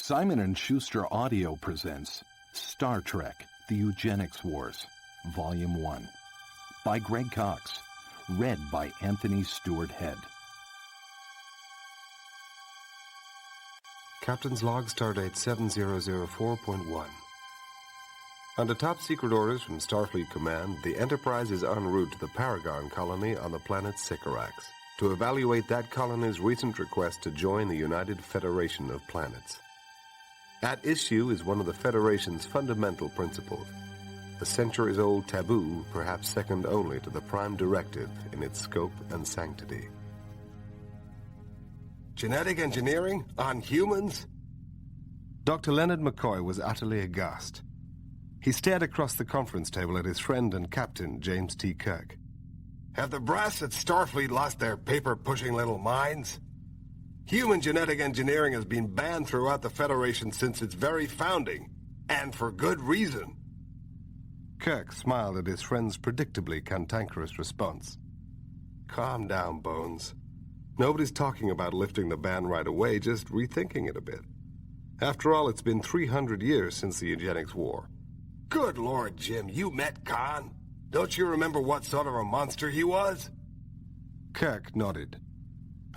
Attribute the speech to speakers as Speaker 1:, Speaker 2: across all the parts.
Speaker 1: Simon & Schuster Audio presents Star Trek: The Eugenics Wars, Volume 1, by Greg Cox, read by Anthony Stewart Head.
Speaker 2: Captain's Log, Stardate 7004.1. Under top-secret orders from Starfleet Command, the Enterprise is en route to the Paragon colony on the planet Sycorax to evaluate that colony's recent request to join the United Federation of Planets. At issue is one of the Federation's fundamental principles, a centuries-old taboo perhaps second only to the Prime Directive in its scope and sanctity.
Speaker 3: Genetic engineering? On humans?
Speaker 2: Dr. Leonard McCoy was utterly aghast. He stared across the conference table at his friend and captain, James T. Kirk.
Speaker 3: Have the brass at Starfleet lost their paper-pushing little minds? Human genetic engineering has been banned throughout the Federation since its very founding, and for good reason.
Speaker 2: Kirk smiled at his friend's predictably cantankerous response. Calm down, Bones. Nobody's talking about lifting the ban right away, just rethinking it a bit. After all, it's been 300 years since the Eugenics War.
Speaker 3: Good Lord, Jim, you met Khan? Don't you remember what sort of a monster he was?
Speaker 2: Kirk nodded.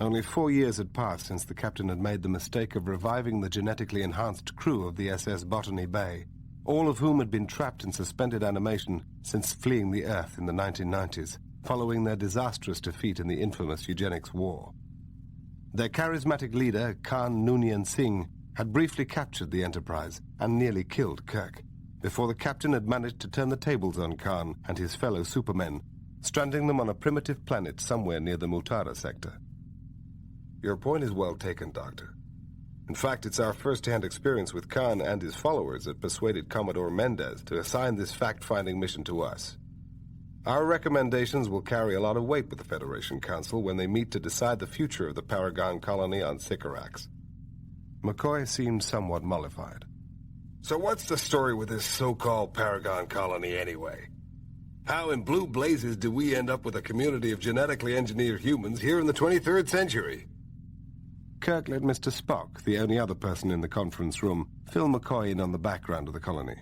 Speaker 2: Only 4 years had passed since the captain had made the mistake of reviving the genetically enhanced crew of the SS Botany Bay, all of whom had been trapped in suspended animation since fleeing the Earth in the 1990s, following their disastrous defeat in the infamous Eugenics War. Their charismatic leader, Khan Noonien Singh, had briefly captured the Enterprise and nearly killed Kirk, before the captain had managed to turn the tables on Khan and his fellow supermen, stranding them on a primitive planet somewhere near the Mutara sector. Your point is well taken, Doctor. In fact, it's our first-hand experience with Khan and his followers that persuaded Commodore Mendez to assign this fact-finding mission to us. Our recommendations will carry a lot of weight with the Federation Council when they meet to decide the future of the Paragon colony on Sycorax. McCoy seemed somewhat mollified.
Speaker 3: So what's the story with this so-called Paragon colony anyway? How in blue blazes do we end up with a community of genetically engineered humans here in the 23rd century?
Speaker 2: Kirk let Mr. Spock, the only other person in the conference room, fill McCoy in on the background of the colony.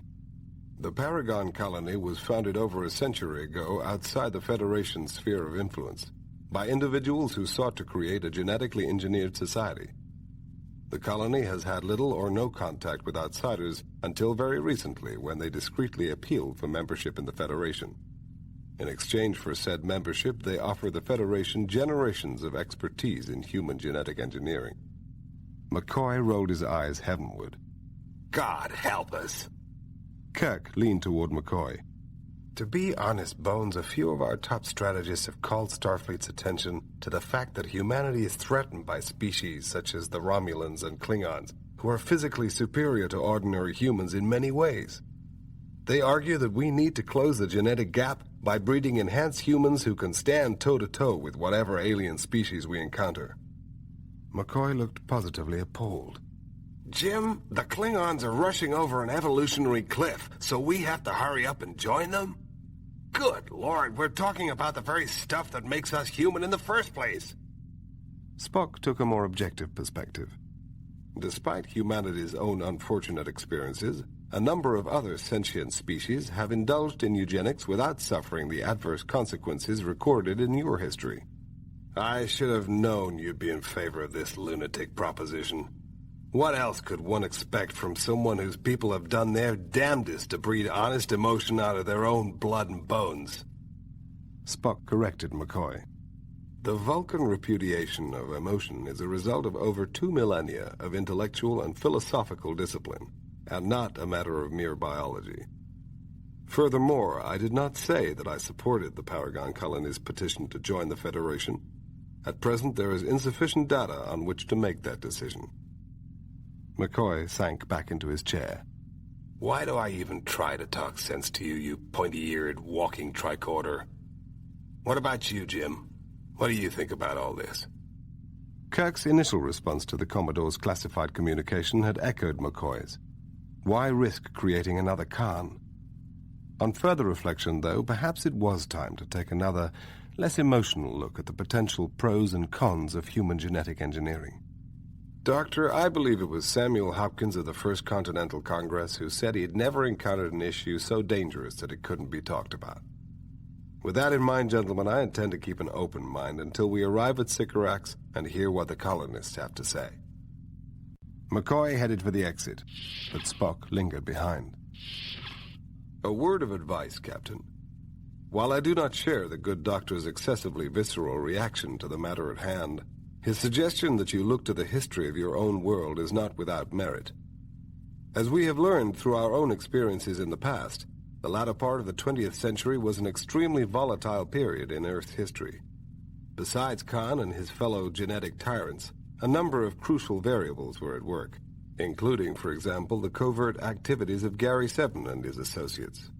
Speaker 2: The Paragon colony was founded over a century ago outside the Federation's sphere of influence, by individuals who sought to create a genetically engineered society. The colony has had little or no contact with outsiders until very recently, when they discreetly appealed for membership in the Federation. In exchange for said membership, they offer the Federation generations of expertise in human genetic engineering. McCoy rolled his eyes heavenward.
Speaker 3: God help us!
Speaker 2: Kirk leaned toward McCoy. To be honest, Bones, a few of our top strategists have called Starfleet's attention to the fact that humanity is threatened by species such as the Romulans and Klingons, who are physically superior to ordinary humans in many ways. They argue that we need to close the genetic gap by breeding enhanced humans who can stand toe-to-toe with whatever alien species we encounter. McCoy looked positively appalled.
Speaker 3: Jim, the Klingons are rushing over an evolutionary cliff, so we have to hurry up and join them? Good Lord, we're talking about the very stuff that makes us human in the first place.
Speaker 2: Spock took a more objective perspective. Despite humanity's own unfortunate experiences, a number of other sentient species have indulged in eugenics without suffering the adverse consequences recorded in your history. I should have known you'd be in favor of this lunatic proposition. What else could one expect from someone whose people have done their damnedest to breed honest emotion out of their own blood and bones? Spock corrected McCoy. The Vulcan repudiation of emotion is a result of over 2 millennia of intellectual and philosophical discipline, and not a matter of mere biology. Furthermore, I did not say that I supported the Paragon colony's petition to join the Federation. At present, there is insufficient data on which to make that decision. McCoy sank back into his chair.
Speaker 3: Why do I even try to talk sense to you, you pointy-eared walking tricorder? What about you, Jim? What do you think about all this?
Speaker 2: Kirk's initial response to the Commodore's classified communication had echoed McCoy's. Why risk creating another Khan? On further reflection, though, perhaps it was time to take another, less emotional look at the potential pros and cons of human genetic engineering. Doctor, I believe it was Samuel Hopkins of the First Continental Congress who said he had never encountered an issue so dangerous that it couldn't be talked about. With that in mind, gentlemen, I intend to keep an open mind until we arrive at Sycorax and hear what the colonists have to say. McCoy headed for the exit, but Spock lingered behind. A word of advice, Captain. While I do not share the good doctor's excessively visceral reaction to the matter at hand, his suggestion that you look to the history of your own world is not without merit. As we have learned through our own experiences in the past, the latter part of the 20th century was an extremely volatile period in Earth's history. Besides Khan and his fellow genetic tyrants, a number of crucial variables were at work, including, for example, the covert activities of Gary Seven and his associates.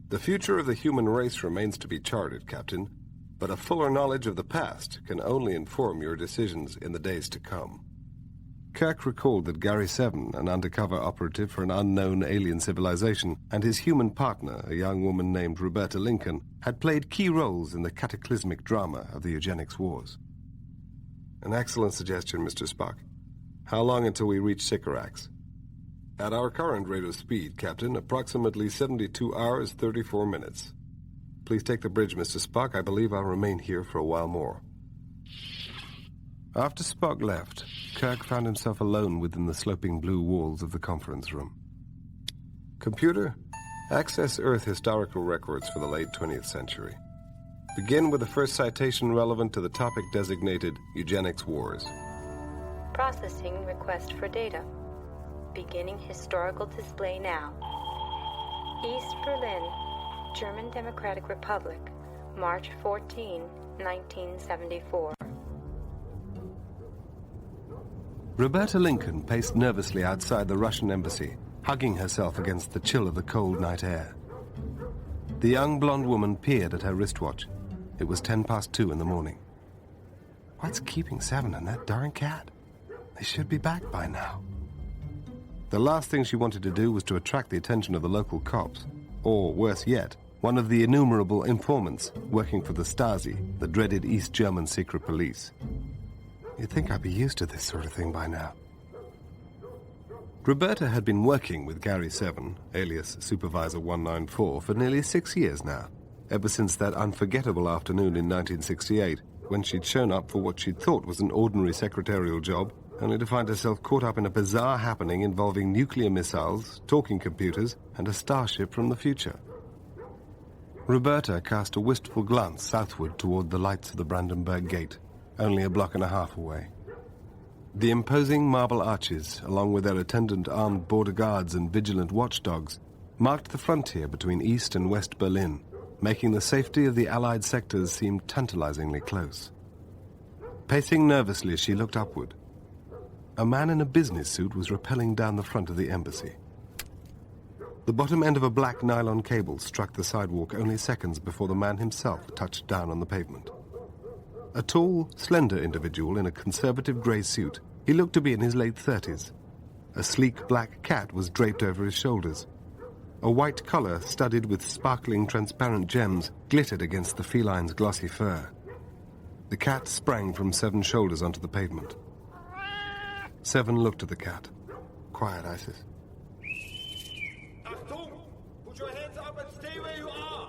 Speaker 2: The future of the human race remains to be charted, Captain, but a fuller knowledge of the past can only inform your decisions in the days to come. Kirk recalled that Gary Seven, an undercover operative for an unknown alien civilization, and his human partner, a young woman named Roberta Lincoln, had played key roles in the cataclysmic drama of the Eugenics Wars. An excellent suggestion, Mr. Spock. How long until we reach Sycorax? At our current rate of speed, Captain, approximately 72 hours, 34 minutes. Please take the bridge, Mr. Spock. I believe I'll remain here for a while more. After Spock left, Kirk found himself alone within the sloping blue walls of the conference room. Computer, access Earth historical records for the late 20th century. Begin with the first citation relevant to the topic designated Eugenics Wars.
Speaker 4: Processing request for data. Beginning historical display now. East Berlin, German Democratic Republic, March 14, 1974.
Speaker 2: Roberta Lincoln paced nervously outside the Russian embassy, hugging herself against the chill of the cold night air. The young blonde woman peered at her wristwatch. It was 2:10 in the morning. What's keeping Seven and that darn cat? They should be back by now. The last thing she wanted to do was to attract the attention of the local cops, or, worse yet, one of the innumerable informants working for the Stasi, the dreaded East German secret police. You'd think I'd be used to this sort of thing by now. Roberta had been working with Gary Seven, alias Supervisor 194, for nearly 6 years now, ever since that unforgettable afternoon in 1968, when she'd shown up for what she'd thought was an ordinary secretarial job, only to find herself caught up in a bizarre happening involving nuclear missiles, talking computers, and a starship from the future. Roberta cast a wistful glance southward toward the lights of the Brandenburg Gate, only a block and a half away. The imposing marble arches, along with their attendant armed border guards and vigilant watchdogs, marked the frontier between East and West Berlin, making the safety of the Allied sectors seem tantalizingly close. Pacing nervously, she looked upward. A man in a business suit was rappelling down the front of the embassy. The bottom end of a black nylon cable struck the sidewalk only seconds before the man himself touched down on the pavement. A tall, slender individual in a conservative grey suit, he looked to be in his late 30s. A sleek black cat was draped over his shoulders. A white collar studded with sparkling transparent gems glittered against the feline's glossy fur. The cat sprang from Seven's shoulders onto the pavement. Seven looked at the cat. Quiet, Isis.
Speaker 5: Put your hands up and stay where you are!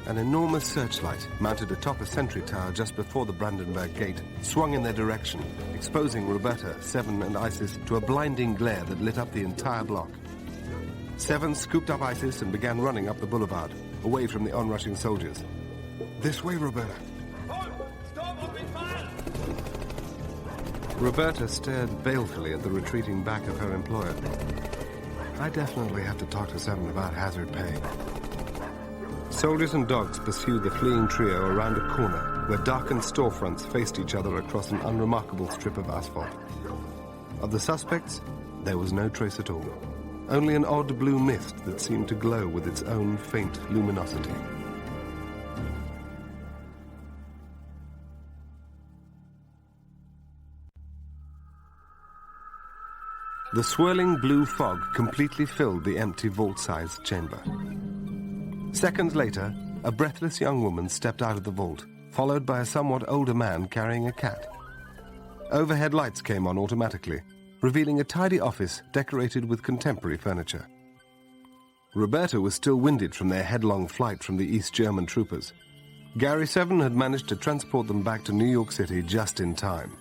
Speaker 2: An enormous searchlight, mounted atop a sentry tower just before the Brandenburg Gate, swung in their direction, exposing Roberta, Seven, and Isis to a blinding glare that lit up the entire block. Seven scooped up Isis and began running up the boulevard, away from the onrushing soldiers. This way, Roberta.
Speaker 5: Halt! Stop opening fire!
Speaker 2: Roberta stared balefully at the retreating back of her employer. I definitely have to talk to Seven about hazard pay. Soldiers and dogs pursued the fleeing trio around a corner where darkened storefronts faced each other across an unremarkable strip of asphalt. Of the suspects, there was no trace at all. Only an odd blue mist that seemed to glow with its own faint luminosity. The swirling blue fog completely filled the empty vault-sized chamber. Seconds later, a breathless young woman stepped out of the vault, followed by a somewhat older man carrying a cat. Overhead lights came on automatically, revealing a tidy office decorated with contemporary furniture. Roberta was still winded from their headlong flight from the East German troopers. Gary 7 had managed to transport them back to New York City just in time.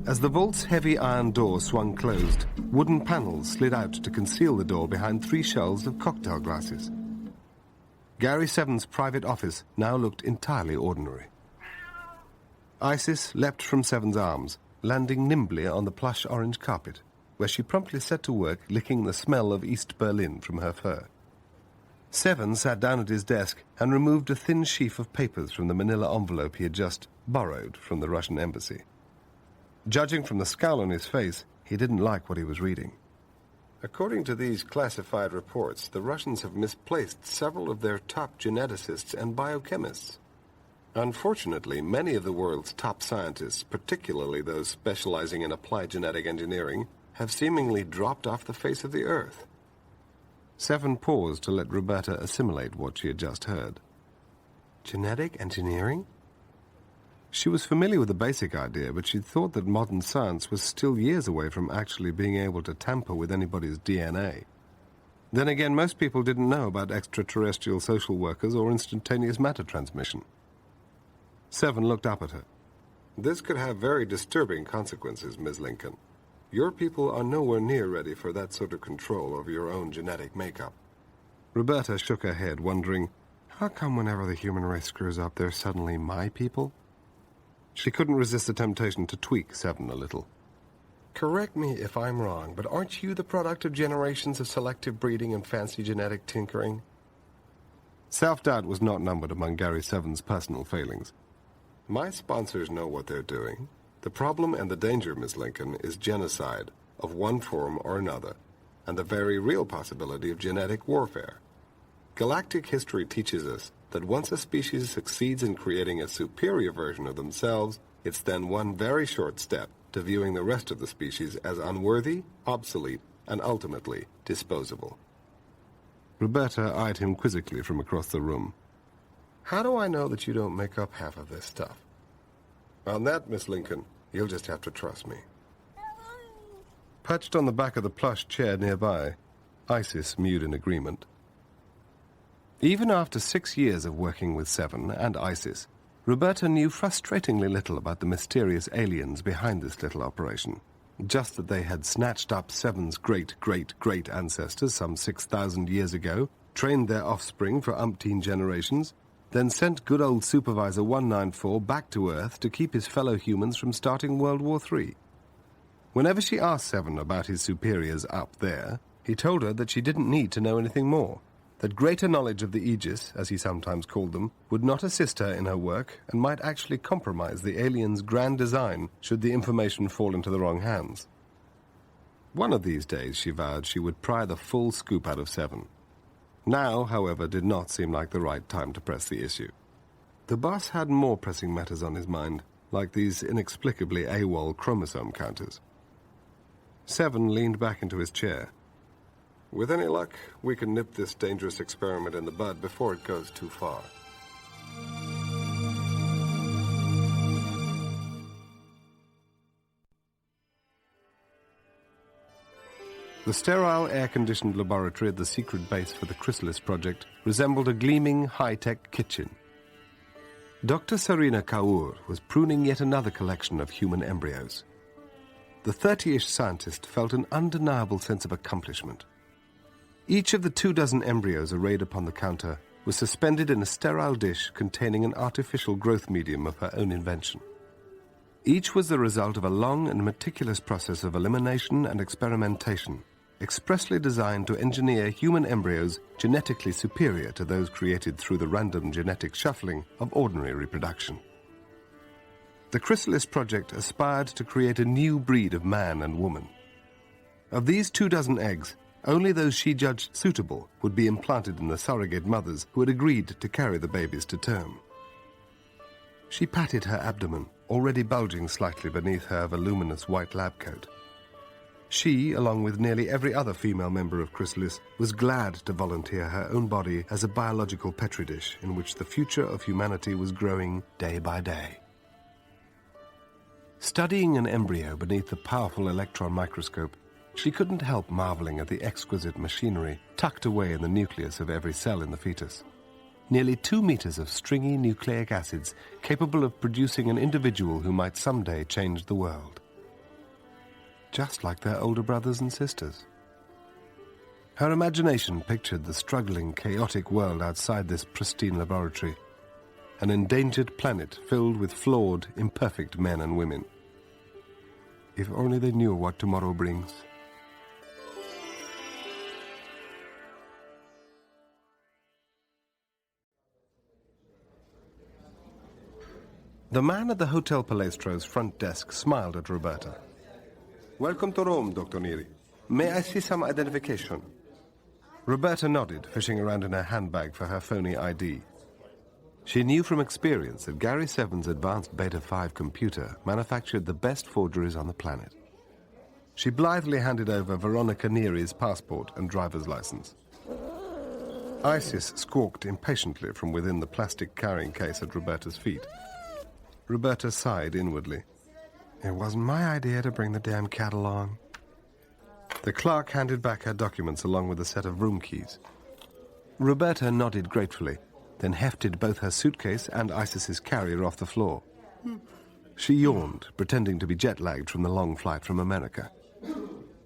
Speaker 2: As the vault's heavy iron door swung closed, wooden panels slid out to conceal the door behind 3 shelves of cocktail glasses. Gary 7's private office now looked entirely ordinary. Isis leapt from 7's arms, landing nimbly on the plush orange carpet, where she promptly set to work licking the smell of East Berlin from her fur. 7 sat down at his desk and removed a thin sheaf of papers from the manila envelope he had just borrowed from the Russian embassy. Judging from the scowl on his face, he didn't like what he was reading.
Speaker 3: According to these classified reports, the Russians have misplaced several of their top geneticists and biochemists. Unfortunately, many of the world's top scientists, particularly those specializing in applied genetic engineering, have seemingly dropped off the face of the earth.
Speaker 2: 7 paused to let Roberta assimilate what she had just heard.
Speaker 3: Genetic engineering?
Speaker 2: She was familiar with the basic idea, but she thought that modern science was still years away from actually being able to tamper with anybody's DNA. Then again, most people didn't know about extraterrestrial social workers or instantaneous matter transmission. 7 looked up at her.
Speaker 3: This could have very disturbing consequences, Ms. Lincoln. Your people are nowhere near ready for that sort of control over your own genetic makeup.
Speaker 2: Roberta shook her head, wondering, how come whenever the human race screws up, they're suddenly my people? She couldn't resist the temptation to tweak 7 a little.
Speaker 3: Correct me if I'm wrong, but aren't you the product of generations of selective breeding and fancy genetic tinkering?
Speaker 2: Self-doubt was not numbered among Gary 7's personal failings.
Speaker 3: My sponsors know what they're doing. The problem and the danger, Miss Lincoln, is genocide of one form or another, and the very real possibility of genetic warfare. Galactic history teaches us that once a species succeeds in creating a superior version of themselves, it's then one very short step to viewing the rest of the species as unworthy, obsolete, and ultimately disposable.
Speaker 2: Roberta eyed him quizzically from across the room.
Speaker 3: How do I know that you don't make up half of this stuff? On that, Miss Lincoln, you'll just have to trust me.
Speaker 2: Perched on the back of the plush chair nearby, Isis mewed in agreement. Even after 6 years of working with 7 and Isis, Roberta knew frustratingly little about the mysterious aliens behind this little operation. Just that they had snatched up 7's great-great-great ancestors some 6,000 years ago, trained their offspring for umpteen generations, then sent good old Supervisor 194 back to Earth to keep his fellow humans from starting World War III. Whenever she asked 7 about his superiors up there, he told her that she didn't need to know anything more, that greater knowledge of the Aegis, as he sometimes called them, would not assist her in her work and might actually compromise the aliens' grand design should the information fall into the wrong hands. One of these days, she vowed, she would pry the full scoop out of 7. Now, however, did not seem like the right time to press the issue. The boss had more pressing matters on his mind, like these inexplicably AWOL chromosome counters. 7 leaned back into his chair.
Speaker 3: With any luck, we can nip this dangerous experiment in the bud before it goes too far.
Speaker 2: The sterile, air-conditioned laboratory at the secret base for the Chrysalis project resembled a gleaming, high-tech kitchen. Dr. Sarina Kaur was pruning yet another collection of human embryos. The 30-ish scientist felt an undeniable sense of accomplishment. Each of the 24 embryos arrayed upon the counter was suspended in a sterile dish containing an artificial growth medium of her own invention. Each was the result of a long and meticulous process of elimination and experimentation, expressly designed to engineer human embryos genetically superior to those created through the random genetic shuffling of ordinary reproduction. The Chrysalis project aspired to create a new breed of man and woman. Of these 24 eggs, only those she judged suitable would be implanted in the surrogate mothers who had agreed to carry the babies to term. She patted her abdomen, already bulging slightly beneath her voluminous white lab coat. She, along with nearly every other female member of Chrysalis, was glad to volunteer her own body as a biological petri dish in which the future of humanity was growing day by day. Studying an embryo beneath the powerful electron microscope, she couldn't help marveling at the exquisite machinery tucked away in the nucleus of every cell in the fetus. Nearly 2 meters of stringy nucleic acids capable of producing an individual who might someday change the world. Just like their older brothers and sisters. Her imagination pictured the struggling, chaotic world outside this pristine laboratory, an endangered planet filled with flawed, imperfect men and women. If only they knew what tomorrow brings. The man at the Hotel Palestro's front desk smiled at Roberta. "Welcome to Rome, Dr. Neri. May I see some identification?" Roberta nodded, fishing around in her handbag for her phony ID. She knew from experience that Gary 7's advanced Beta 5 computer manufactured the best forgeries on the planet. She blithely handed over Veronica Neri's passport and driver's license. Isis squawked impatiently from within the plastic carrying case at Roberta's feet. Roberta sighed inwardly. It wasn't my idea to bring the damn cat along. The clerk handed back her documents along with a set of room keys. Roberta nodded gratefully, then hefted both her suitcase and Isis's carrier off the floor. She yawned, pretending to be jet-lagged from the long flight from America.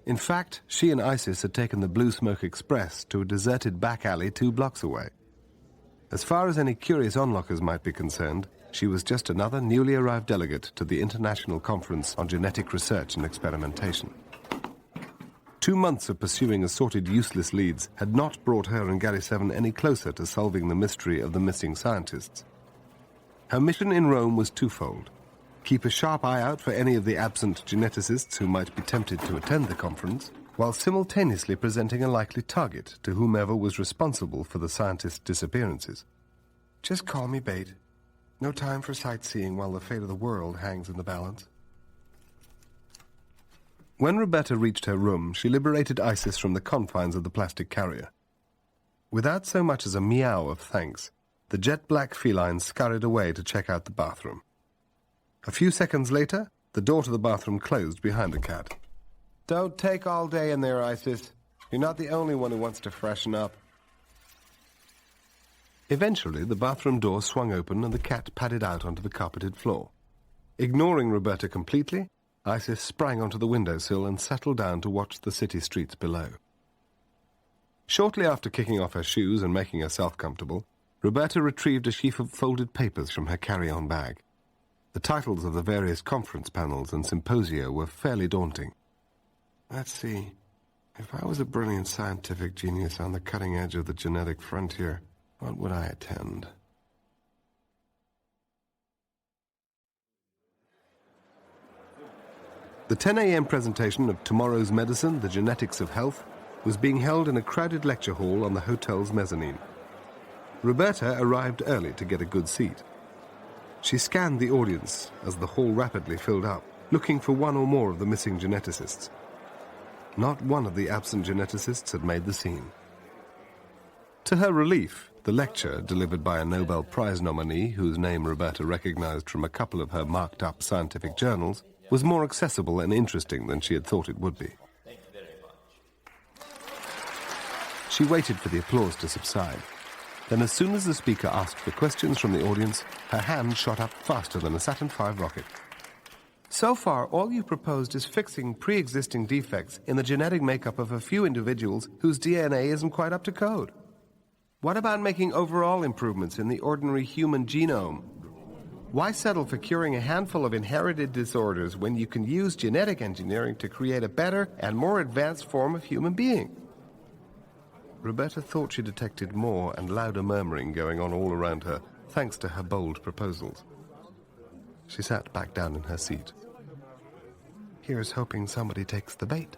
Speaker 2: In fact, she and Isis had taken the Blue Smoke Express to a deserted back alley 2 blocks away. As far as any curious onlookers might be concerned, she was just another newly arrived delegate to the International Conference on Genetic Research and Experimentation. 2 months of pursuing assorted useless leads had not brought her and Gary 7 any closer to solving the mystery of the missing scientists. Her mission in Rome was twofold. Keep a sharp eye out for any of the absent geneticists who might be tempted to attend the conference, while simultaneously presenting a likely target to whomever was responsible for the scientists' disappearances. Just call me bait. No time for sightseeing while the fate of the world hangs in the balance. When Roberta reached her room, she liberated Isis from the confines of the plastic carrier. Without so much as a meow of thanks, the jet-black feline scurried away to check out the bathroom. A few seconds later, the door to the bathroom closed behind the cat. Don't take all day in there, Isis. You're not the only one who wants to freshen up. Eventually, the bathroom door swung open and the cat padded out onto the carpeted floor. Ignoring Roberta completely, Isis sprang onto the windowsill and settled down to watch the city streets below. Shortly after kicking off her shoes and making herself comfortable, Roberta retrieved a sheaf of folded papers from her carry-on bag. The titles of the various conference panels and symposia were fairly daunting. Let's see. If I was a brilliant scientific genius on the cutting edge of the genetic frontier, what would I attend? The 10 a.m. presentation of Tomorrow's Medicine, The Genetics of Health, was being held in a crowded lecture hall on the hotel's mezzanine. Roberta arrived early to get a good seat. She scanned the audience as the hall rapidly filled up, looking for one or more of the missing geneticists. Not one of the absent geneticists had made the scene. To her relief, the lecture, delivered by a Nobel Prize nominee whose name Roberta recognized from a couple of her marked-up scientific journals, was more accessible and interesting than she had thought it would be. She waited for the applause to subside. Then as soon as the speaker asked for questions from the audience, her hand shot up faster than a Saturn V rocket. So far, all you've proposed is fixing pre-existing defects in the genetic makeup of a few individuals whose DNA isn't quite up to code. What about making overall improvements in the ordinary human genome? Why settle for curing a handful of inherited disorders when you can use genetic engineering to create a better and more advanced form of human being? Roberta thought she detected more and louder murmuring going on all around her, thanks to her bold proposals. She sat back down in her seat. Here's hoping somebody takes the bait.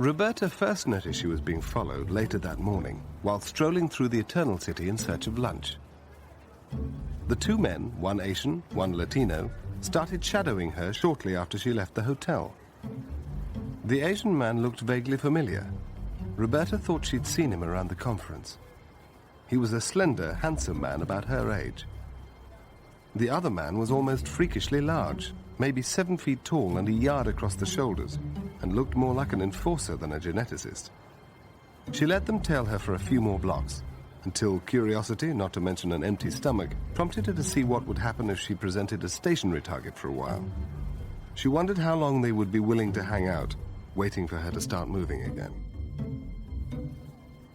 Speaker 2: Roberta first noticed she was being followed later that morning while strolling through the Eternal City in search of lunch. The 2 men, one Asian, one Latino, started shadowing her shortly after she left the hotel. The Asian man looked vaguely familiar. Roberta thought she'd seen him around the conference. He was a slender, handsome man about her age. The other man was almost freakishly large, maybe 7 feet tall and a yard across the shoulders, and looked more like an enforcer than a geneticist. She let them tail her for a few more blocks, until curiosity, not to mention an empty stomach, prompted her to see what would happen if she presented a stationary target for a while. She wondered how long they would be willing to hang out, waiting for her to start moving again.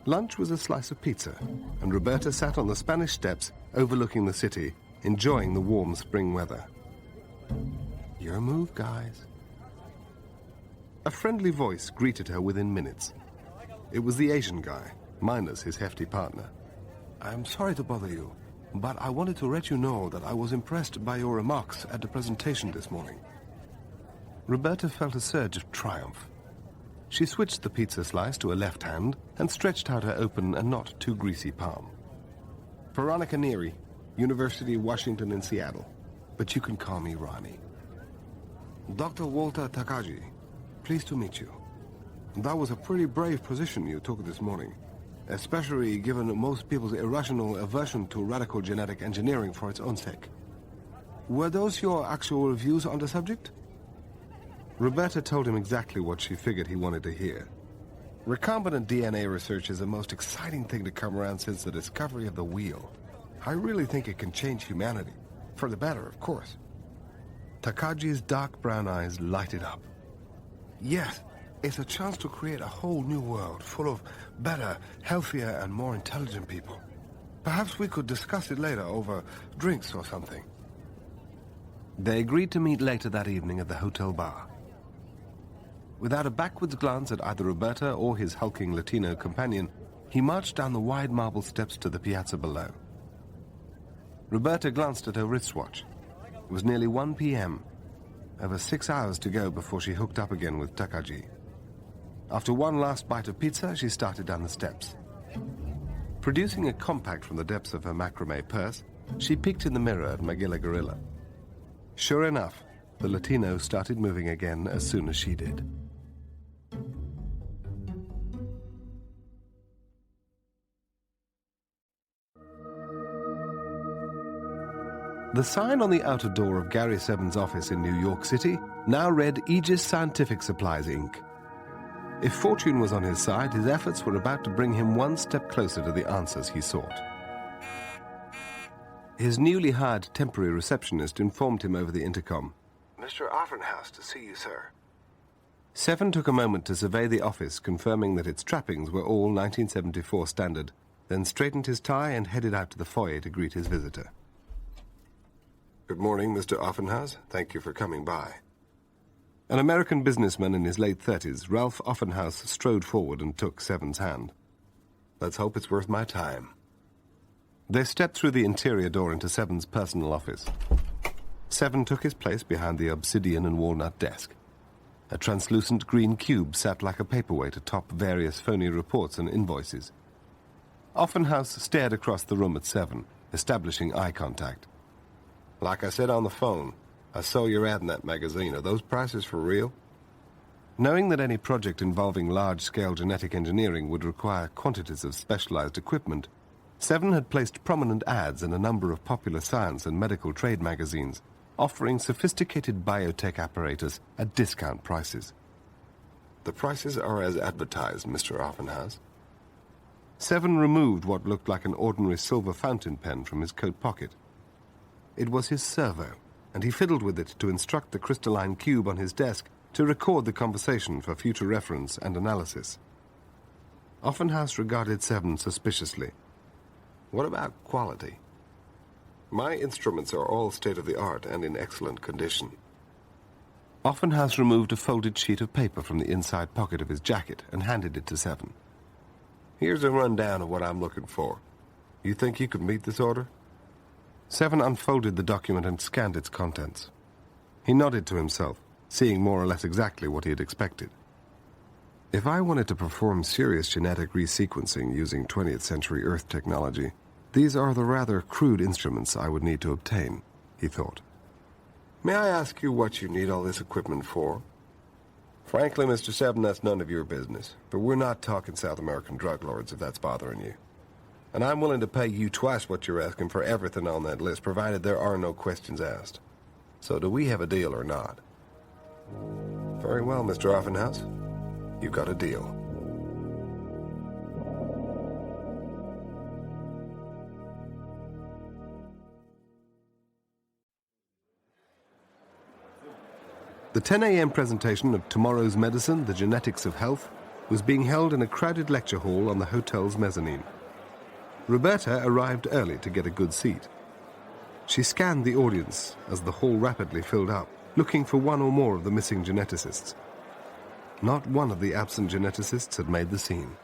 Speaker 2: Lunch was a slice of pizza, and Roberta sat on the Spanish Steps overlooking the city, enjoying the warm spring weather. Your move, guys. A friendly voice greeted her within minutes. It was the Asian guy, minus his hefty partner. I'm sorry to bother you, but I wanted to let you know that I was impressed by your remarks at the presentation this morning. Roberta felt a surge of triumph. She switched the pizza slice to a left hand and stretched out her open and not too greasy palm. Veronica Neary, University of Washington in Seattle, but you can call me Ronnie. Dr. Walter Takagi, pleased to meet you. That was a pretty brave position you took this morning, especially given most people's irrational aversion to radical genetic engineering for its own sake. Were those your actual views on the subject? Roberta told him exactly what she figured he wanted to hear. Recombinant DNA research is the most exciting thing to come around since the discovery of the wheel. I really think it can change humanity. For the better, of course. Takaji's dark brown eyes lighted up. Yes, it's a chance to create a whole new world full of better, healthier, and more intelligent people. Perhaps we could discuss it later over drinks or something. They agreed to meet later that evening at the hotel bar. Without a backwards glance at either Roberta or his hulking Latino companion, he marched down the wide marble steps to the piazza below. Roberta glanced at her wristwatch. It was nearly 1 p.m. Over 6 hours to go before she hooked up again with Takagi. After one last bite of pizza, she started down the steps. Producing a compact from the depths of her macrame purse, she peeked in the mirror at Magilla Gorilla. Sure enough, the Latino started moving again as soon as she did. The sign on the outer door of Gary Seven's office in New York City now read Aegis Scientific Supplies, Inc. If fortune was on his side, his efforts were about to bring him one step closer to the answers he sought. His newly hired temporary receptionist informed him over the intercom. Mr. Offenhouse to see you, sir. Seven took a moment to survey the office, confirming that its trappings were all 1974 standard, then straightened his tie and headed out to the foyer to greet his visitor. Good morning, Mr. Offenhouse. Thank you for coming by. An American businessman in his late 30s, Ralph Offenhouse strode forward and took Seven's hand. Let's hope it's worth my time. They stepped through the interior door into Seven's personal office. Seven took his place behind the obsidian and walnut desk. A translucent green cube sat like a paperweight atop various phony reports and invoices. Offenhouse stared across the room at Seven, establishing eye contact. Like I said on the phone, I saw your ad in that magazine. Are those prices for real? Knowing that any project involving large-scale genetic engineering would require quantities of specialized equipment, Seven had placed prominent ads in a number of popular science and medical trade magazines, offering sophisticated biotech apparatus at discount prices. The prices are as advertised, Mr. Offenhouse. Seven removed what looked like an ordinary silver fountain pen from his coat pocket. It was his servo, and he fiddled with it to instruct the crystalline cube on his desk to record the conversation for future reference and analysis. Offenhouse regarded Seven suspiciously. What about quality? My instruments are all state-of-the-art and in excellent condition. Offenhouse removed a folded sheet of paper from the inside pocket of his jacket and handed it to Seven. Here's a rundown of what I'm looking for. You think you could meet this order? Seven unfolded the document and scanned its contents. He nodded to himself, seeing more or less exactly what he had expected. If I wanted to perform serious genetic resequencing using 20th century Earth technology, these are the rather crude instruments I would need to obtain, he thought. May I ask you what you need all this equipment for?
Speaker 3: Frankly, Mr. Seven, that's none of your business. But we're not talking South American drug lords, if that's bothering you. And I'm willing to pay you twice what you're asking for everything on that list, provided there are no questions asked. So do we have a deal or not? Very well, Mr. Offenhouse. You've got a deal.
Speaker 2: The 10 a.m. presentation of Tomorrow's Medicine, The Genetics of Health, was being held in a crowded lecture hall on the hotel's mezzanine. Roberta arrived early to get a good seat. She scanned the audience as the hall rapidly filled up, looking for one or more of the missing geneticists. Not one of the absent geneticists had made the scene.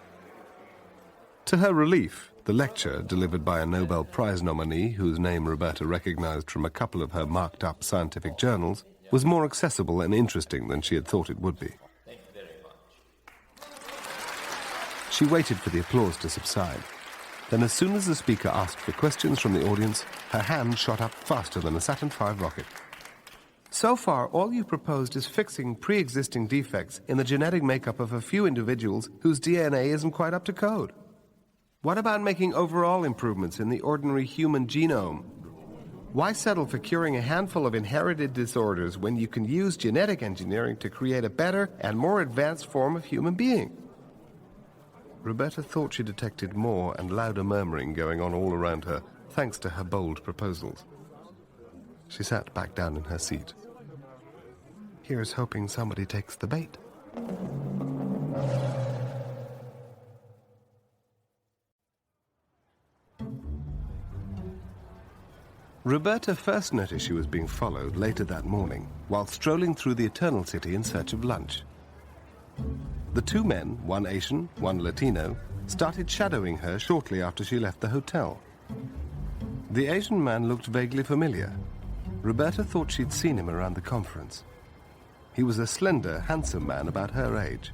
Speaker 2: To her relief, the lecture, delivered by a Nobel Prize nominee whose name Roberta recognized from a couple of her marked-up scientific journals, was more accessible and interesting than she had thought it would be.
Speaker 6: Thank you very much.
Speaker 2: She waited for the applause to subside. Then as soon as the speaker asked for questions from the audience, her hand shot up faster than a Saturn V rocket. So far, all you've proposed is fixing pre-existing defects in the genetic makeup of a few individuals whose DNA isn't quite up to code. What about making overall improvements in the ordinary human genome? Why settle for curing a handful of inherited disorders when you can use genetic engineering to create a better and more advanced form of human being? Roberta thought she detected more and louder murmuring going on all around her, thanks to her bold proposals. She sat back down in her seat. Here's hoping somebody takes the bait. Roberta first noticed she was being followed later that morning while strolling through the Eternal City in search of lunch. The two men, one Asian, one Latino, started shadowing her shortly after she left the hotel. The Asian man looked vaguely familiar. Roberta thought she'd seen him around the conference. He was a slender, handsome man about her age.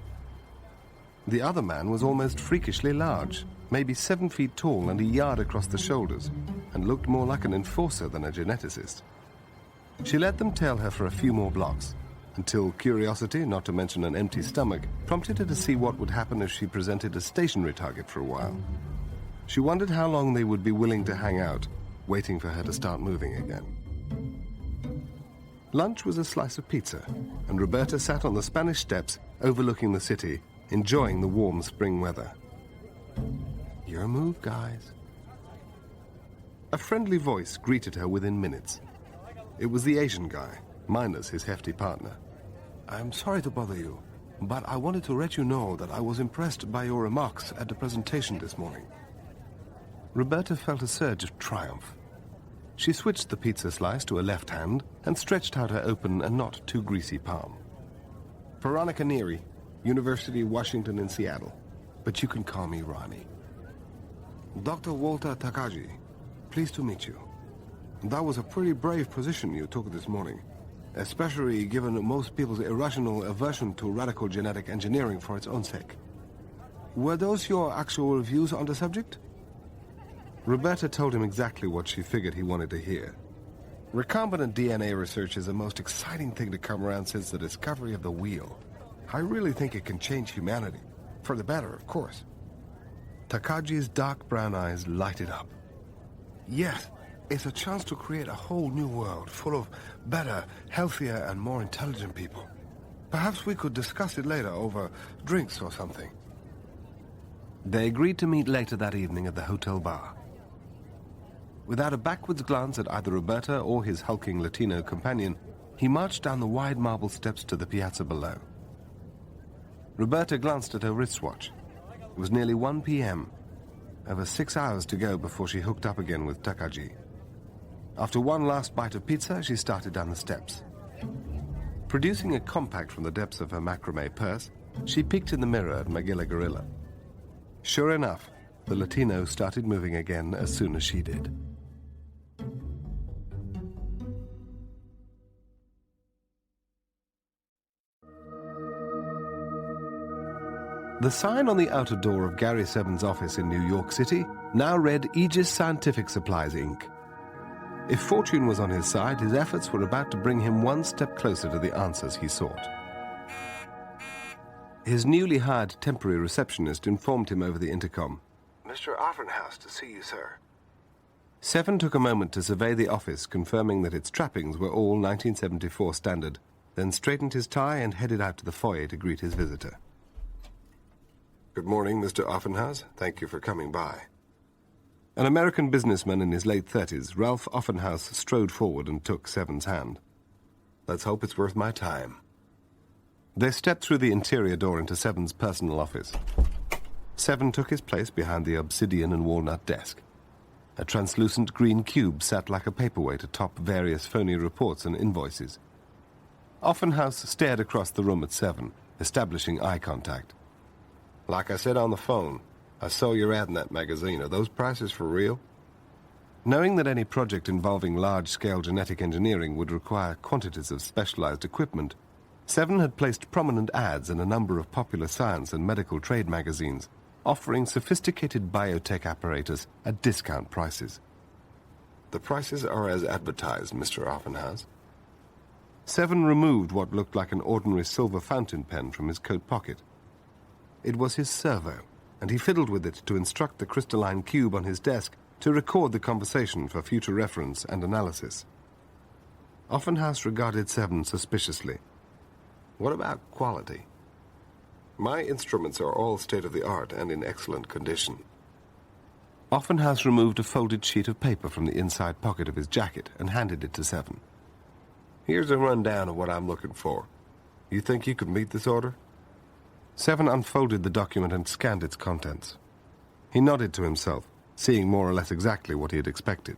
Speaker 2: The other man was almost freakishly large, maybe 7 feet tall and a yard across the shoulders, and looked more like an enforcer than a geneticist. She let them tail her for a few more blocks, until curiosity, not to mention an empty stomach, prompted her to see what would happen if she presented a stationary target for a while. She wondered how long they would be willing to hang out, waiting for her to start moving again. Lunch was a slice of pizza, and Roberta sat on the Spanish Steps overlooking the city, enjoying the warm spring weather. Your move, guys. A friendly voice greeted her within minutes. It was the Asian guy, minus his hefty partner. I'm sorry to bother you, but I wanted to let you know that I was impressed by your remarks at the presentation this morning. Roberta felt a surge of triumph. She switched the pizza slice to a left hand and stretched out her open and not too greasy palm. Veronica Neary, University of Washington in Seattle, but you can call me Ronnie. Dr. Walter Takagi, pleased to meet you. That was a pretty brave position you took this morning, especially given most people's irrational aversion to radical genetic engineering for its own sake. Were those your actual views on the subject? Roberta told him exactly what she figured he wanted to hear. Recombinant DNA research is the most exciting thing to come around since the discovery of the wheel. I really think it can change humanity. For the better, of course. Takagi's dark brown eyes lighted up. Yes, it's a chance to create a whole new world full of better, healthier, and more intelligent people. Perhaps we could discuss it later over drinks or something. They agreed to meet later that evening at the hotel bar. Without a backwards glance at either Roberta or his hulking Latino companion, he marched down the wide marble steps to the piazza below. Roberta glanced at her wristwatch. It was nearly 1 p.m. Over 6 hours to go before she hooked up again with Takagi. After one last bite of pizza, she started down the steps. Producing a compact from the depths of her macrame purse, she peeked in the mirror at Magilla Gorilla. Sure enough, the Latino started moving again as soon as she did. The sign on the outer door of Gary Seven's office in New York City now read Aegis Scientific Supplies, Inc. If fortune was on his side, his efforts were about to bring him one step closer to the answers he sought. His newly hired temporary receptionist informed him over the intercom.
Speaker 3: Mr. Offenhouse to see you, sir.
Speaker 2: Seven took a moment to survey the office, confirming that its trappings were all 1974 standard, then straightened his tie and headed out to the foyer to greet his visitor.
Speaker 3: Good morning, Mr. Offenhouse. Thank you for coming by.
Speaker 2: An American businessman in his late 30s, Ralph Offenhouse strode forward and took Seven's hand.
Speaker 3: Let's hope it's worth my time.
Speaker 2: They stepped through the interior door into Seven's personal office. Seven took his place behind the obsidian and walnut desk. A translucent green cube sat like a paperweight atop various phony reports and invoices. Offenhouse stared across the room at Seven, establishing eye contact.
Speaker 3: Like I said on the phone, I saw your ad in that magazine. Are those prices for real?
Speaker 2: Knowing that any project involving large-scale genetic engineering would require quantities of specialized equipment, Seven had placed prominent ads in a number of popular science and medical trade magazines, offering sophisticated biotech apparatus at discount prices.
Speaker 3: The prices are as advertised, Mr. Offenhouse.
Speaker 2: Seven removed what looked like an ordinary silver fountain pen from his coat pocket. It was his servo, and he fiddled with it to instruct the crystalline cube on his desk to record the conversation for future reference and analysis. Offenhouse regarded Seven suspiciously.
Speaker 3: What about quality? My instruments are all state-of-the-art and in excellent condition.
Speaker 2: Offenhouse removed a folded sheet of paper from the inside pocket of his jacket and handed it to Seven.
Speaker 3: Here's a rundown of what I'm looking for. You think you could meet this order?
Speaker 2: Seven unfolded the document and scanned its contents. He nodded to himself, seeing more or less exactly what he had expected.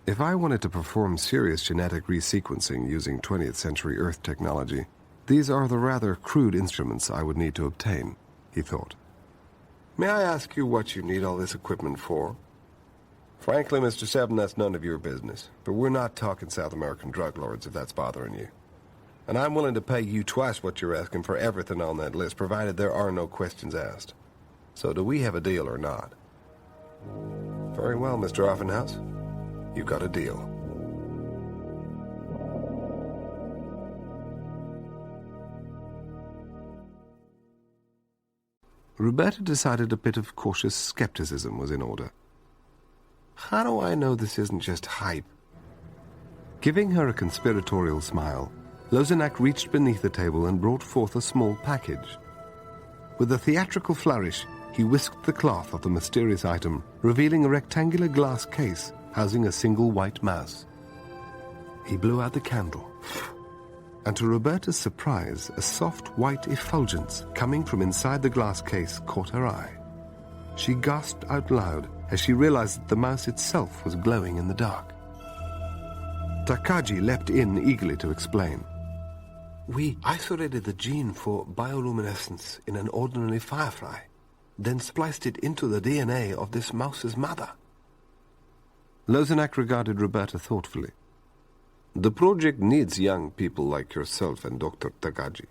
Speaker 3: If I wanted to perform serious genetic resequencing using 20th century Earth technology, these are the rather crude instruments I would need to obtain, he thought. May I ask you what you need all this equipment for? Frankly, Mr. Seven, that's none of your business. But we're not talking South American drug lords, if that's bothering you. And I'm willing to pay you twice what you're asking for everything on that list, provided there are no questions asked. So do we have a deal or not? Very well, Mr. Offenhouse. You've got a deal.
Speaker 2: Roberta decided a bit of cautious skepticism was in order.
Speaker 3: How do I know this isn't just hype?
Speaker 2: Giving her a conspiratorial smile, Lozenak reached beneath the table and brought forth a small package. With a theatrical flourish, he whisked the cloth of the mysterious item, revealing a rectangular glass case housing a single white mouse. He blew out the candle, and to Roberta's surprise, a soft white effulgence coming from inside the glass case caught her eye. She gasped out loud as she realized that the mouse itself was glowing in the dark. Takagi leapt in eagerly to explain.
Speaker 3: We isolated the gene for bioluminescence in an ordinary firefly, then spliced it into the DNA of this mouse's mother.
Speaker 2: Lozenak regarded Roberta thoughtfully.
Speaker 3: The project needs young people like yourself and Dr. Takagi.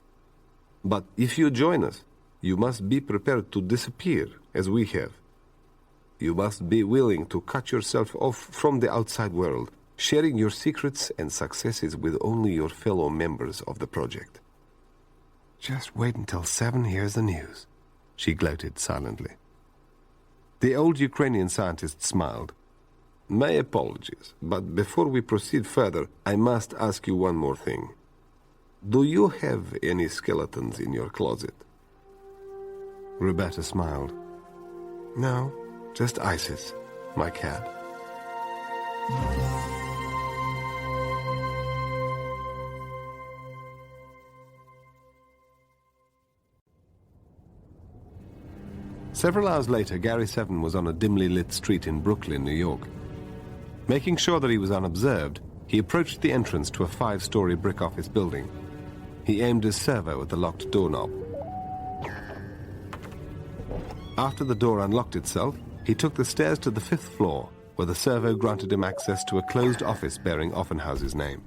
Speaker 3: But if you join us, you must be prepared to disappear, as we have. You must be willing to cut yourself off from the outside world, sharing your secrets and successes with only your fellow members of the project.
Speaker 2: Just wait until Seven hears the news, she gloated silently. The old Ukrainian scientist smiled.
Speaker 3: My apologies, but before we proceed further, I must ask you one more thing. Do you have any skeletons in your closet?
Speaker 2: Roberta smiled.
Speaker 3: No, just Isis, my cat.
Speaker 2: Several hours later, Gary Seven was on a dimly lit street in Brooklyn, New York. Making sure that he was unobserved, he approached the entrance to a 5-story brick office building. He aimed his servo at the locked doorknob. After the door unlocked itself, he took the stairs to the 5th floor, where the servo granted him access to a closed office bearing Offenhouse's name.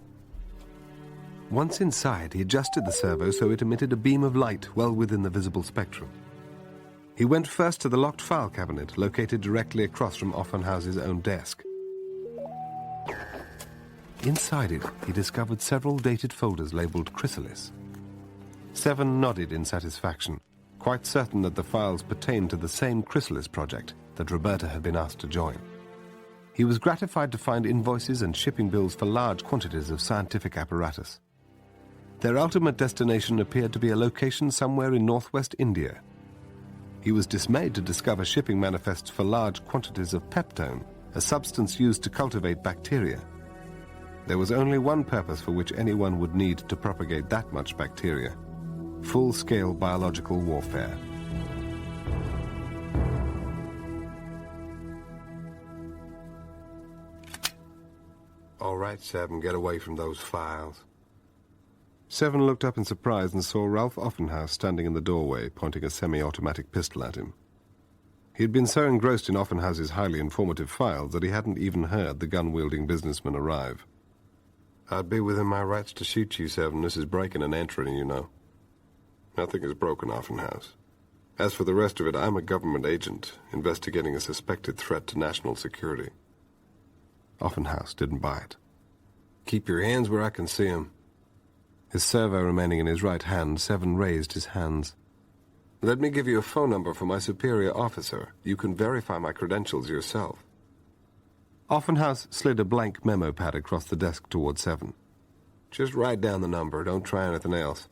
Speaker 2: Once inside, he adjusted the servo so it emitted a beam of light well within the visible spectrum. He went first to the locked file cabinet located directly across from Offenhouse's own desk. Inside it, he discovered several dated folders labeled Chrysalis. Seven nodded in satisfaction, quite certain that the files pertained to the same chrysalis project that Roberta had been asked to join. He was gratified to find invoices and shipping bills for large quantities of scientific apparatus. Their ultimate destination appeared to be a location somewhere in northwest India. He was dismayed to discover shipping manifests for large quantities of peptone, a substance used to cultivate bacteria. There was only one purpose for which anyone would need to propagate that much bacteria: full-scale biological warfare.
Speaker 3: All right, Seven, get away from those files.
Speaker 2: Seven looked up in surprise and saw Ralph Offenhouse standing in the doorway, pointing a semi-automatic pistol at him. He had been so engrossed in Offenhouse's highly informative files that he hadn't even heard the gun-wielding businessman arrive.
Speaker 3: I'd be within my rights to shoot you, Seven. This is breaking and entering, you know. Nothing is broken, Offenhouse. As for the rest of it, I'm a government agent, investigating a suspected threat to national security.
Speaker 2: Offenhouse didn't buy it.
Speaker 3: Keep your hands where I can see them.
Speaker 2: His servo remaining in his right hand, Seven raised his hands.
Speaker 3: Let me give you a phone number for my superior officer. You can verify my credentials yourself.
Speaker 2: Offenhouse slid a blank memo pad across the desk toward Seven.
Speaker 3: Just write down the number. Don't try anything else.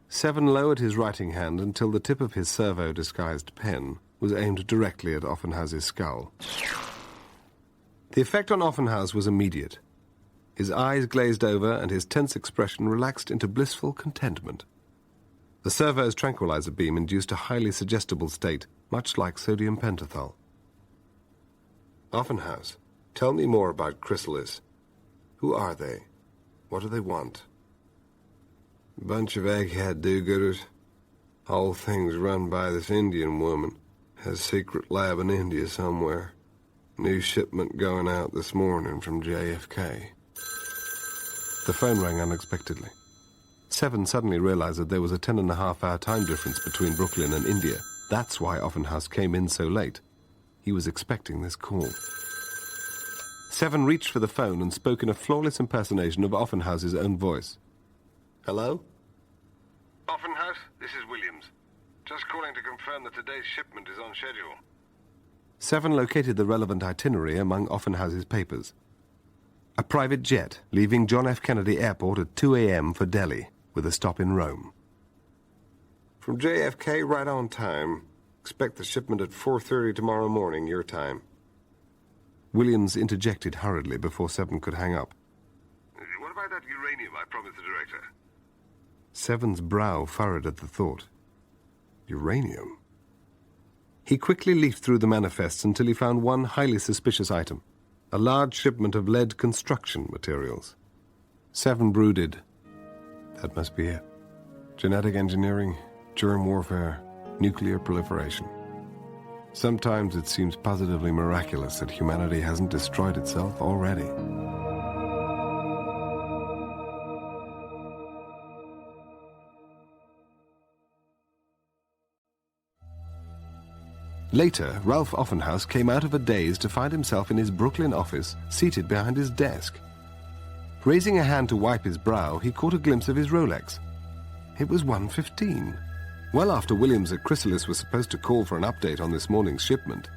Speaker 2: Seven lowered his writing hand until the tip of his servo-disguised pen was aimed directly at Offenhouse's skull. The effect on Offenhouse was immediate. His eyes glazed over and his tense expression relaxed into blissful contentment. The servo's tranquilizer beam induced a highly suggestible state, much like sodium pentothal.
Speaker 3: Offenhouse, tell me more about Chrysalis. Who are they? What do they want? Bunch of egghead do-gooders. Whole thing's run by this Indian woman. Has secret lab in India somewhere. New shipment going out this morning from JFK.
Speaker 2: The phone rang unexpectedly. Seven suddenly realized that there was a 10.5-hour time difference between Brooklyn and India. That's why Offenhouse came in so late. He was expecting this call. Seven reached for the phone and spoke in a flawless impersonation of Offenhouse's own voice.
Speaker 3: Hello?
Speaker 2: Offenhouse, this is Williams. Just calling to confirm that today's shipment is on schedule. Seven located the relevant itinerary among Offenhouse's papers. A private jet leaving John F. Kennedy Airport at 2 a.m. for Delhi, with a stop in Rome.
Speaker 3: From JFK, right on time. Expect the shipment at 4:30 tomorrow morning, your time.
Speaker 2: Williams interjected hurriedly before Seven could hang up.
Speaker 3: What about that uranium I promised the director?
Speaker 2: Seven's brow furrowed at the thought. Uranium? He quickly leafed through the manifests until he found one highly suspicious item. A large shipment of lead construction materials. Seven brooded. That must be it. Genetic engineering, germ warfare, nuclear proliferation. Sometimes it seems positively miraculous that humanity hasn't destroyed itself already. Later, Ralph Offenhouse came out of a daze to find himself in his Brooklyn office, seated behind his desk. Raising a hand to wipe his brow, he caught a glimpse of his Rolex. It was 1:15. Well after Williams at Chrysalis was supposed to call for an update on this morning's shipment.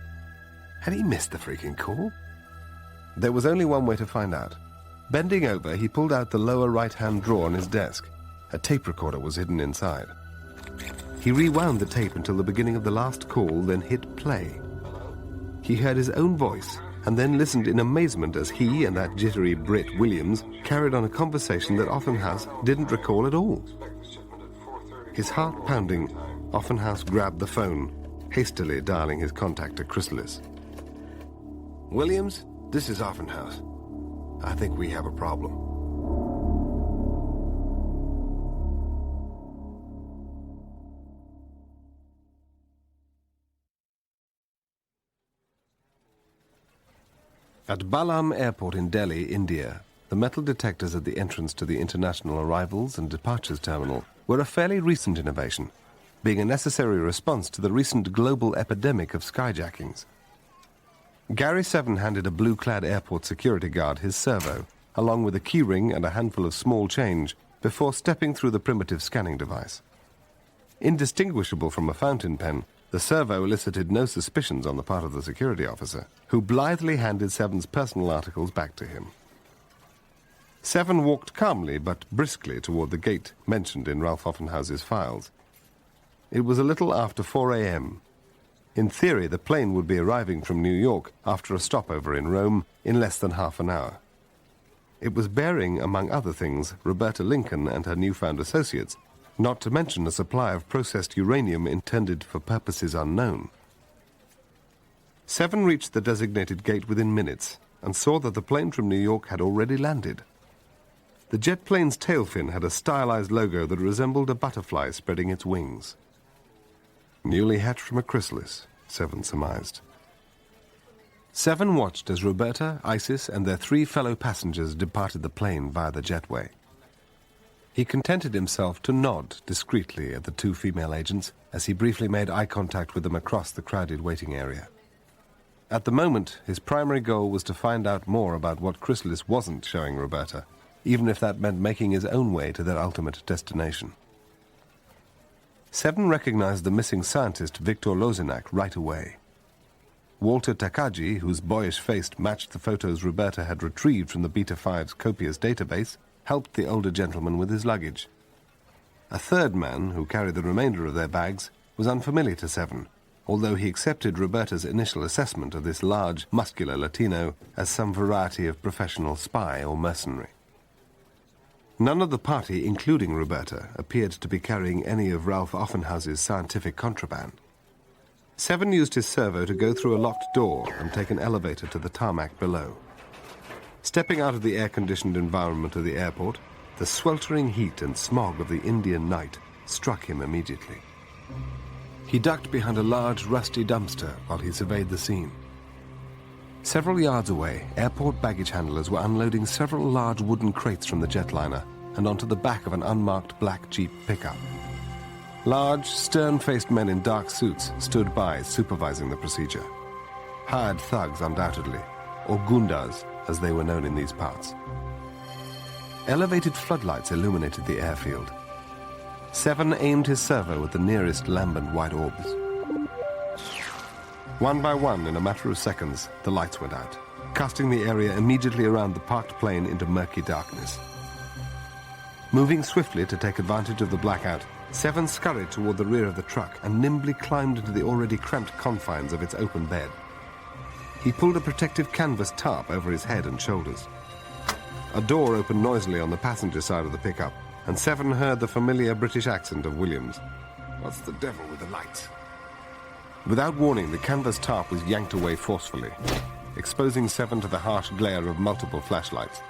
Speaker 2: Had he missed the freaking call? There was only one way to find out. Bending over, he pulled out the lower right-hand drawer on his desk. A tape recorder was hidden inside. He rewound the tape until the beginning of the last call, then hit play. He heard his own voice, and then listened in amazement as he and that jittery Brit Williams carried on a conversation that Offenhouse didn't recall at all. His heart pounding, Offenhouse grabbed the phone, hastily dialing his contact at Chrysalis.
Speaker 3: Williams, this is Offenhouse. I think we have a problem.
Speaker 2: At Balam Airport in Delhi, India, the metal detectors at the entrance to the International Arrivals and Departures Terminal were a fairly recent innovation, being a necessary response to the recent global epidemic of skyjackings. Gary Seven handed a blue-clad airport security guard his servo, along with a keyring and a handful of small change, before stepping through the primitive scanning device. Indistinguishable from a fountain pen, the servo elicited no suspicions on the part of the security officer, who blithely handed Seven's personal articles back to him. Seven walked calmly but briskly toward the gate mentioned in Ralph Offenhause's files. It was a little after 4 a.m. In theory, the plane would be arriving from New York after a stopover in Rome in less than half an hour. It was bearing, among other things, Roberta Lincoln and her newfound associates, not to mention a supply of processed uranium intended for purposes unknown. Seven reached the designated gate within minutes and saw that the plane from New York had already landed. The jet plane's tail fin had a stylized logo that resembled a butterfly spreading its wings. Newly hatched from a chrysalis, Seven surmised. Seven watched as Roberta, Isis, and their 3 fellow passengers departed the plane via the jetway. He contented himself to nod discreetly at the 2 female agents as he briefly made eye contact with them across the crowded waiting area. At the moment, his primary goal was to find out more about what Chrysalis wasn't showing Roberta, even if that meant making his own way to their ultimate destination. Seven recognized the missing scientist Victor Lozenak right away. Walter Takagi, whose boyish face matched the photos Roberta had retrieved from the Beta 5's copious database, helped the older gentleman with his luggage. A third man, who carried the remainder of their bags, was unfamiliar to Seven, although he accepted Roberta's initial assessment of this large, muscular Latino as some variety of professional spy or mercenary. None of the party, including Roberta, appeared to be carrying any of Ralph Offenhause's scientific contraband. Seven used his servo to go through a locked door and take an elevator to the tarmac below. Stepping out of the air-conditioned environment of the airport, the sweltering heat and smog of the Indian night struck him immediately. He ducked behind a large, rusty dumpster while he surveyed the scene. Several yards away, airport baggage handlers were unloading several large wooden crates from the jetliner and onto the back of an unmarked black Jeep pickup. Large, stern-faced men in dark suits stood by, supervising the procedure. Hired thugs, undoubtedly, or gundas, as they were known in these parts. Elevated floodlights illuminated the airfield. Seven aimed his servo at the nearest lambent white orbs. One by one, in a matter of seconds, the lights went out, casting the area immediately around the parked plane into murky darkness. Moving swiftly to take advantage of the blackout, Seven scurried toward the rear of the truck and nimbly climbed into the already cramped confines of its open bed. He pulled a protective canvas tarp over his head and shoulders. A door opened noisily on the passenger side of the pickup, and Seven heard the familiar British accent of Williams.
Speaker 3: What's the devil with the lights?
Speaker 2: Without warning, the canvas tarp was yanked away forcefully, exposing Seven to the harsh glare of multiple flashlights.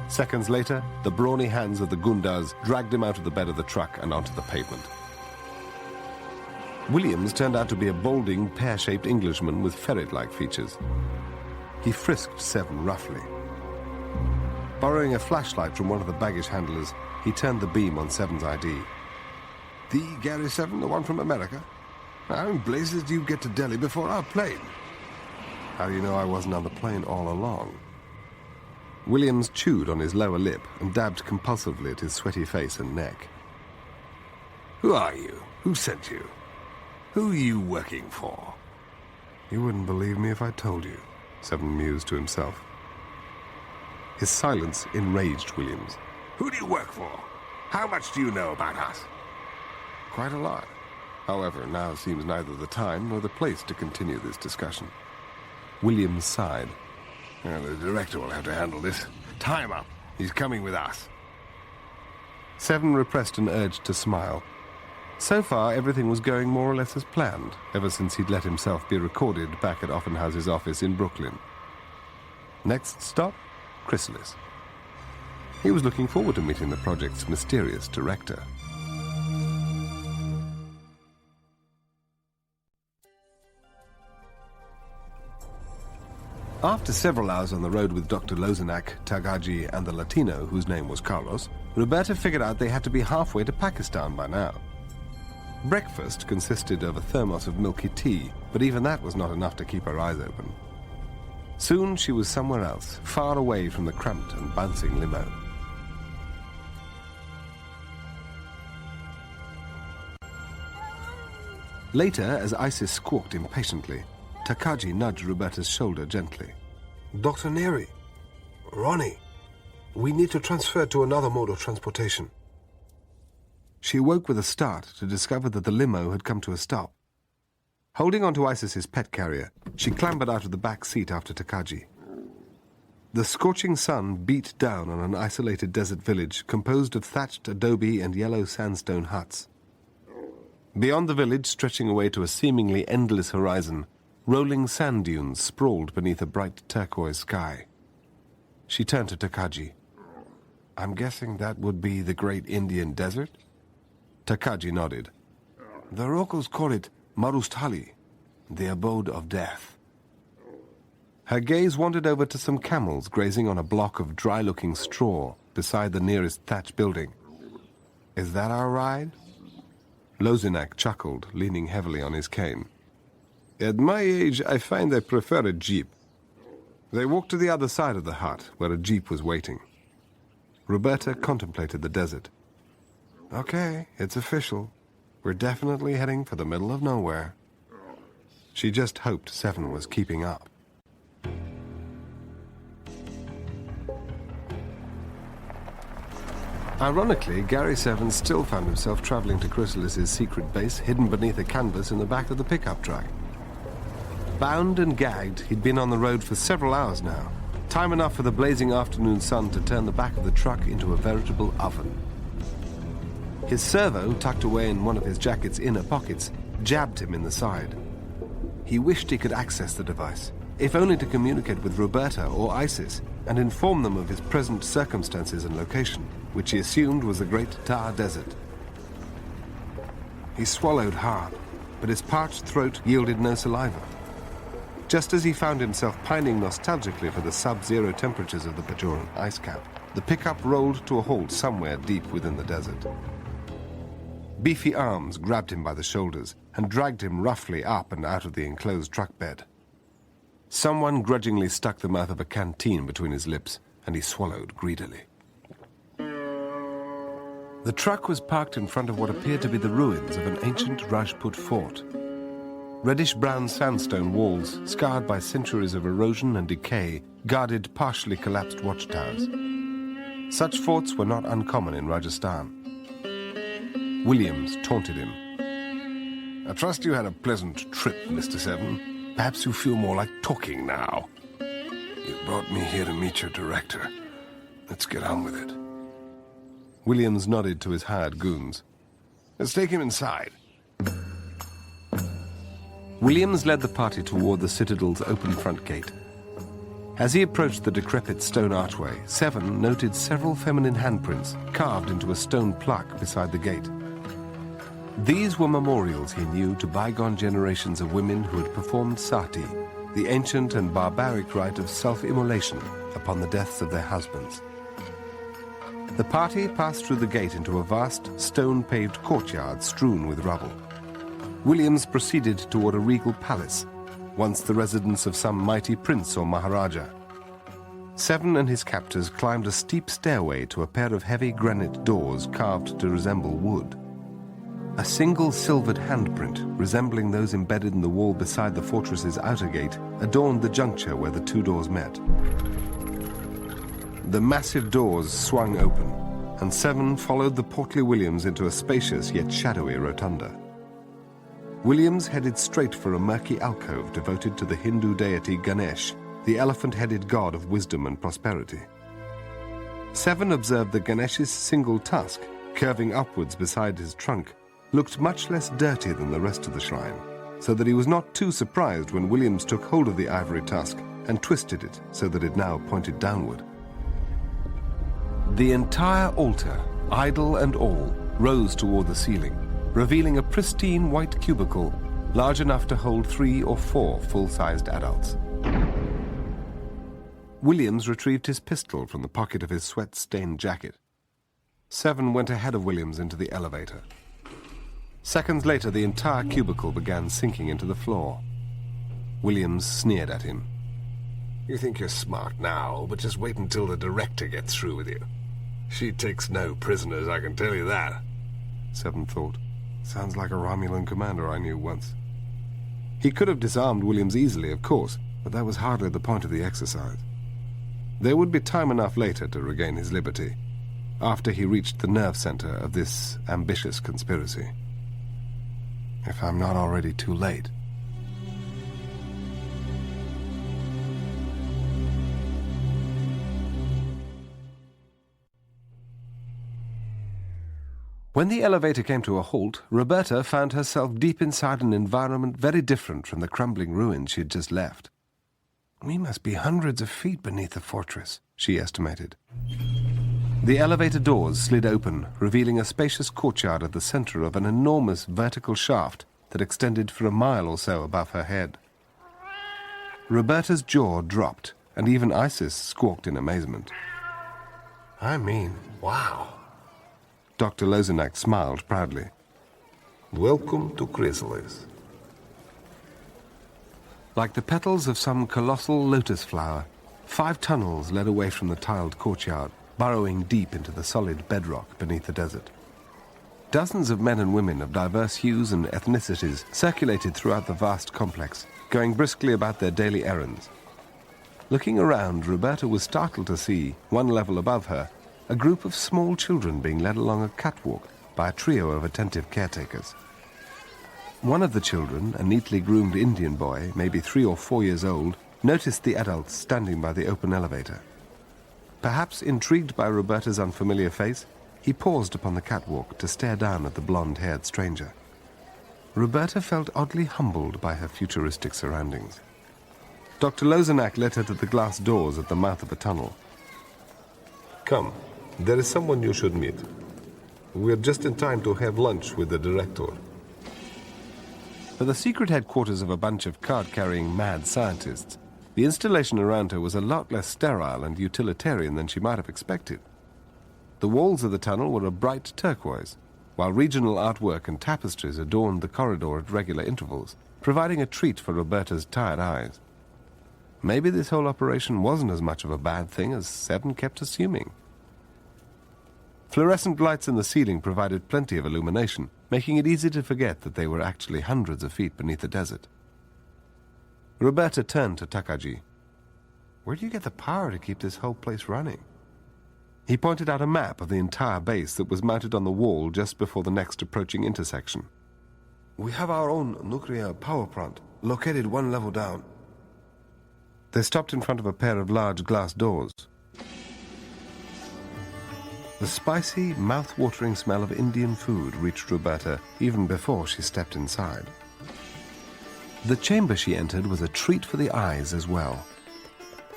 Speaker 2: Seconds later, the brawny hands of the gundas dragged him out of the bed of the truck and onto the pavement. Williams turned out to be a balding, pear-shaped Englishman with ferret-like features. He frisked Seven roughly. Borrowing a flashlight from one of the baggage handlers, he turned the beam on Seven's ID.
Speaker 3: The Gary 7, the one from America? How in blazes do you get to Delhi before our plane?
Speaker 2: How do you know I wasn't on the plane all along? Williams chewed on his lower lip and dabbed compulsively at his sweaty face and neck.
Speaker 3: Who are you? Who sent you? Who are you working for?
Speaker 2: You wouldn't believe me if I told you, Seven mused to himself. His silence enraged Williams.
Speaker 3: Who do you work for? How much do you know about us?
Speaker 2: Quite a lot. However, now seems neither the time nor the place to continue this discussion. Williams sighed.
Speaker 3: Well, the director will have to handle this. Tie him up. He's coming with us.
Speaker 2: Seven repressed an urge to smile. So far, everything was going more or less as planned, ever since he'd let himself be recorded back at Offenhause's office in Brooklyn. Next stop, Chrysalis. He was looking forward to meeting the project's mysterious director. After several hours on the road with Dr. Lozenak, Tagaji, and the Latino, whose name was Carlos, Roberta figured out they had to be halfway to Pakistan by now. Breakfast consisted of a thermos of milky tea, but even that was not enough to keep her eyes open. Soon she was somewhere else, far away from the cramped and bouncing limo. Later, as Isis squawked impatiently, Takagi nudged Roberta's shoulder gently.
Speaker 3: Dr. Neri, Ronnie, we need to transfer to another mode of transportation.
Speaker 2: She awoke with a start to discover that the limo had come to a stop. Holding onto Isis's pet carrier, she clambered out of the back seat after Takagi. The scorching sun beat down on an isolated desert village composed of thatched adobe and yellow sandstone huts. Beyond the village, stretching away to a seemingly endless horizon, rolling sand dunes sprawled beneath a bright turquoise sky. She turned to Takagi. "I'm guessing that would be the Great Indian Desert?" Takagi nodded. "The Rokos call it Marustali, the abode of death." Her gaze wandered over to some camels grazing on a block of dry-looking straw beside the nearest thatch building. "Is that our ride?" Lozinak chuckled, leaning heavily on his cane. "At my age, I find I prefer a jeep." They walked to the other side of the hut, where a jeep was waiting. Roberta contemplated the desert. "Okay, it's official. We're definitely heading for the middle of nowhere." She just hoped Seven was keeping up. Ironically, Gary Seven still found himself traveling to Chrysalis's secret base hidden beneath a canvas in the back of the pickup truck. Bound and gagged, he'd been on the road for several hours now, time enough for the blazing afternoon sun to turn the back of the truck into a veritable oven. His servo, tucked away in one of his jacket's inner pockets, jabbed him in the side. He wished he could access the device, if only to communicate with Roberta or Isis and inform them of his present circumstances and location, which he assumed was the Great Tar Desert. He swallowed hard, but his parched throat yielded no saliva. Just as he found himself pining nostalgically for the sub-zero temperatures of the Bajoran ice cap, the pickup rolled to a halt somewhere deep within the desert. Beefy arms grabbed him by the shoulders and dragged him roughly up and out of the enclosed truck bed. Someone grudgingly stuck the mouth of a canteen between his lips, and he swallowed greedily. The truck was parked in front of what appeared to be the ruins of an ancient Rajput fort. Reddish-brown sandstone walls, scarred by centuries of erosion and decay, guarded partially collapsed watchtowers. Such forts were not uncommon in Rajasthan. Williams taunted him. "I trust you had a pleasant trip, Mr. Seven. Perhaps you feel more like talking now." "You brought me here to meet your director. Let's get on with it." Williams nodded to his hired goons. "Let's take him inside." Williams led the party toward the citadel's open front gate. As he approached the decrepit stone archway, Seven noted several feminine handprints carved into a stone plaque beside the gate. These were memorials, he knew, to bygone generations of women who had performed sati, the ancient and barbaric rite of self-immolation upon the deaths of their husbands. The party passed through the gate into a vast, stone-paved courtyard strewn with rubble. Williams proceeded toward a regal palace, once the residence of some mighty prince or maharaja. Seven and his captors climbed a steep stairway to a pair of heavy granite doors carved to resemble wood. A single silvered handprint, resembling those embedded in the wall beside the fortress's outer gate, adorned the juncture where the two doors met. The massive doors swung open, and Seven followed the portly Williams into a spacious yet shadowy rotunda. Williams headed straight for a murky alcove devoted to the Hindu deity Ganesh, the elephant-headed god of wisdom and prosperity. Seven observed that Ganesh's single tusk, curving upwards beside his trunk, looked much less dirty than the rest of the shrine, so that he was not too surprised when Williams took hold of the ivory tusk and twisted it so that it now pointed downward. The entire altar, idol and all, rose toward the ceiling, revealing a pristine white cubicle large enough to hold 3 or 4 full-sized adults. Williams retrieved his pistol from the pocket of his sweat-stained jacket. Seven went ahead of Williams into the elevator. Seconds later, the entire cubicle began sinking into the floor. Williams sneered at him.
Speaker 3: "You think you're smart now, but just wait until the director gets through with you. She takes no prisoners, I can tell you that."
Speaker 2: Seven thought. Sounds like a Romulan commander I knew once. He could have disarmed Williams easily, of course, but that was hardly the point of the exercise. There would be time enough later to regain his liberty, after he reached the nerve center of this ambitious conspiracy. If I'm not already too late. When the elevator came to a halt, Roberta found herself deep inside an environment very different from the crumbling ruins she had just left. We must be hundreds of feet beneath the fortress, she estimated. The elevator doors slid open, revealing a spacious courtyard at the center of an enormous vertical shaft that extended for a mile or so above her head. Roberta's jaw dropped, and even Isis squawked in amazement. I mean, wow. Dr. Lozenak smiled proudly. Welcome to Chrysalis. Like the petals of some colossal lotus flower, 5 tunnels led away from the tiled courtyard, burrowing deep into the solid bedrock beneath the desert. Dozens of men and women of diverse hues and ethnicities circulated throughout the vast complex, going briskly about their daily errands. Looking around, Roberta was startled to see, one level above her, a group of small children being led along a catwalk by a trio of attentive caretakers. One of the children, a neatly groomed Indian boy, maybe 3 or 4 years old, noticed the adults standing by the open elevator. Perhaps intrigued by Roberta's unfamiliar face, he paused upon the catwalk to stare down at the blonde-haired stranger. Roberta felt oddly humbled by her futuristic surroundings. Dr. Lozenak led her to the glass doors at the mouth of a tunnel. Come, there is someone you should meet. We're just in time to have lunch with the director. For the secret headquarters of a bunch of card-carrying mad scientists, the installation around her was a lot less sterile and utilitarian than she might have expected. The walls of the tunnel were a bright turquoise, while regional artwork and tapestries adorned the corridor at regular intervals, providing a treat for Roberta's tired eyes. Maybe this whole operation wasn't as much of a bad thing as Seven kept assuming. Fluorescent lights in the ceiling provided plenty of illumination, making it easy to forget that they were actually hundreds of feet beneath the desert. Roberta turned to Takagi. Where do you get the power to keep this whole place running? He pointed out a map of the entire base that was mounted on the wall just before the next approaching intersection. We have our own nuclear power plant, located 1 level down. They stopped in front of a pair of large glass doors. The spicy, mouth-watering smell of Indian food reached Roberta even before she stepped inside. The chamber she entered was a treat for the eyes as well.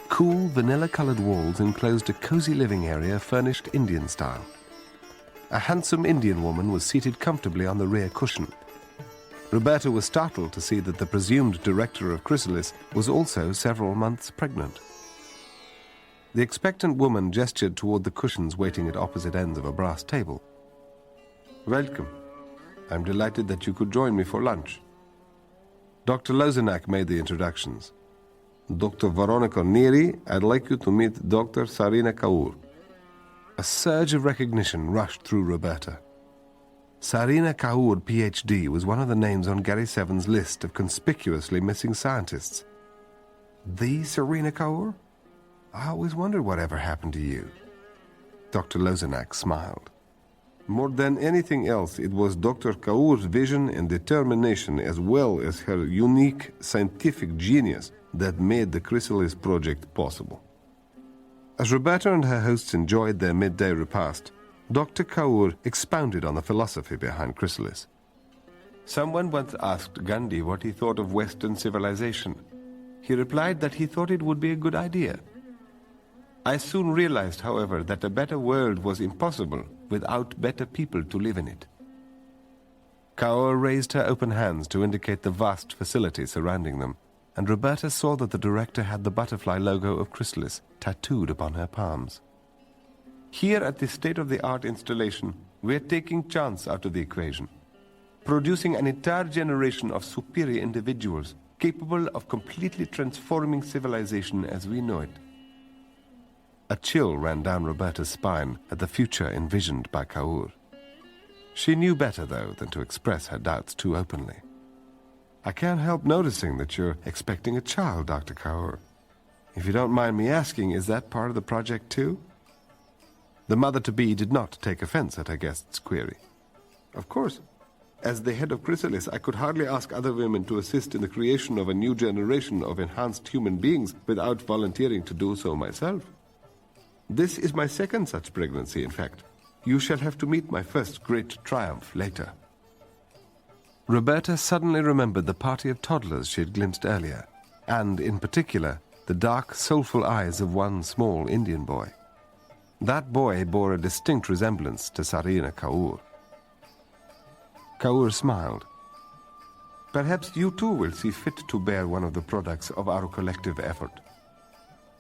Speaker 2: Cool, vanilla-colored walls enclosed a cozy living area furnished Indian style. A handsome Indian woman was seated comfortably on the rear cushion. Roberta was startled to see that the presumed director of Chrysalis was also several months pregnant. The expectant woman gestured toward the cushions waiting at opposite ends of a brass table. Welcome. I'm delighted that you could join me for lunch. Dr. Lozenak made the introductions. Dr. Veronica Neri, I'd like you to meet Dr. Sarina Kaur. A surge of recognition rushed through Roberta. Sarina Kaur, Ph.D., was one of the names on Gary Seven's list of conspicuously missing scientists. The Sarina Kaur? I always wondered whatever happened to you. Dr. Lozenak smiled. More than anything else, it was Dr. Kaur's vision and determination, as well as her unique scientific genius, that made the Chrysalis project possible. As Roberta and her hosts enjoyed their midday repast, Dr. Kaur expounded on the philosophy behind Chrysalis. Someone once asked Gandhi what he thought of Western civilization. He replied that he thought it would be a good idea. I soon realized, however, that a better world was impossible without better people to live in it. Kaur raised her open hands to indicate the vast facility surrounding them, and Roberta saw that the director had the butterfly logo of Chrysalis tattooed upon her palms. Here at this state-of-the-art installation, we're taking chance out of the equation, producing an entire generation of superior individuals capable of completely transforming civilization as we know it. A chill ran down Roberta's spine at the future envisioned by Kaur. She knew better, though, than to express her doubts too openly. I can't help noticing that you're expecting a child, Dr. Kaur. If you don't mind me asking, is that part of the project too? The mother-to-be did not take offense at her guest's query. Of course. As the head of Chrysalis, I could hardly ask other women to assist in the creation of a new generation of enhanced human beings without volunteering to do so myself. This is my second such pregnancy, in fact. You shall have to meet my first great triumph later. Roberta suddenly remembered the party of toddlers she had glimpsed earlier, and, in particular, the dark, soulful eyes of one small Indian boy. That boy bore a distinct resemblance to Sarina Kaur. Kaur smiled. Perhaps you too will see fit to bear one of the products of our collective effort.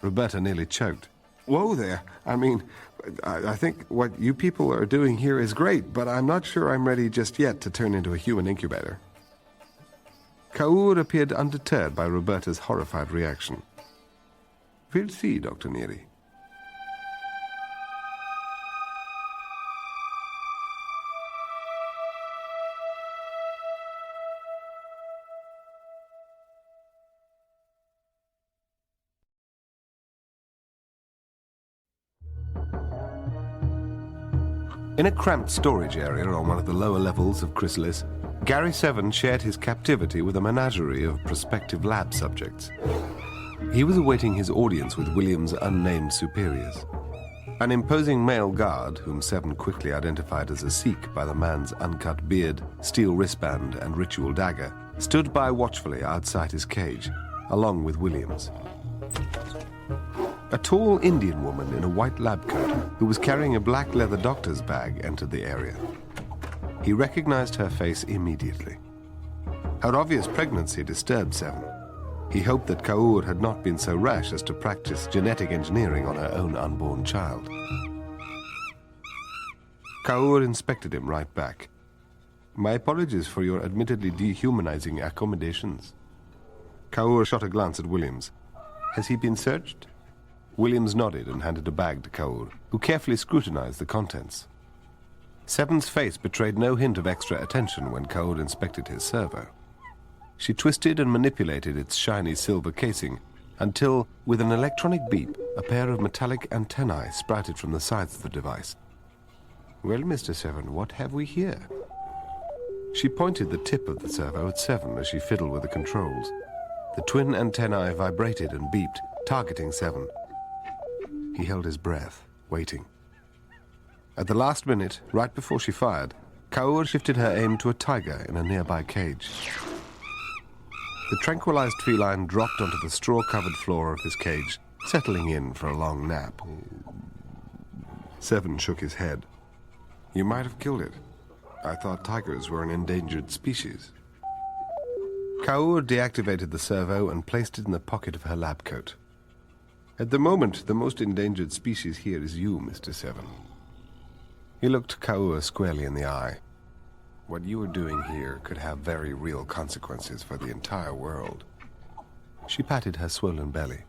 Speaker 2: Roberta nearly choked. Whoa there! I think what you people are doing here is great, but I'm not sure I'm ready just yet to turn into a human incubator. Kaur appeared undeterred by Roberta's horrified reaction. We'll see, Dr. Neary. In a cramped storage area on one of the lower levels of Chrysalis, Gary Seven shared his captivity with a menagerie of prospective lab subjects. He was awaiting his audience with William's unnamed superiors. An imposing male guard, whom Seven quickly identified as a Sikh by the man's uncut beard, steel wristband, and ritual dagger, stood by watchfully outside his cage, along with Williams. A tall Indian woman in a white lab coat, who was carrying a black leather doctor's bag, entered the area. He recognized her face immediately. Her obvious pregnancy disturbed Seven. He hoped that Kaur had not been so rash as to practice genetic engineering on her own unborn child. Kaur inspected him right back. My apologies for your admittedly dehumanizing accommodations. Kaur shot a glance at Williams. Has he been searched? Williams nodded and handed a bag to Kaur, who carefully scrutinized the contents. Seven's face betrayed no hint of extra attention when Kaur inspected his servo. She twisted and manipulated its shiny silver casing until, with an electronic beep, a pair of metallic antennae sprouted from the sides of the device. Well, Mr. Seven, what have we here? She pointed the tip of the servo at Seven as she fiddled with the controls. The twin antennae vibrated and beeped, targeting Seven. He held his breath, waiting. At the last minute, right before she fired, Kaur shifted her aim to a tiger in a nearby cage. The tranquilized feline dropped onto the straw-covered floor of his cage, settling in for a long nap. Seven shook his head. You might have killed it. I thought tigers were an endangered species. Kaur deactivated the servo and placed it in the pocket of her lab coat. At the moment, the most endangered species here is you, Mr. Seven. He looked Kaur squarely in the eye. What you are doing here could have very real consequences for the entire world. She patted her swollen belly.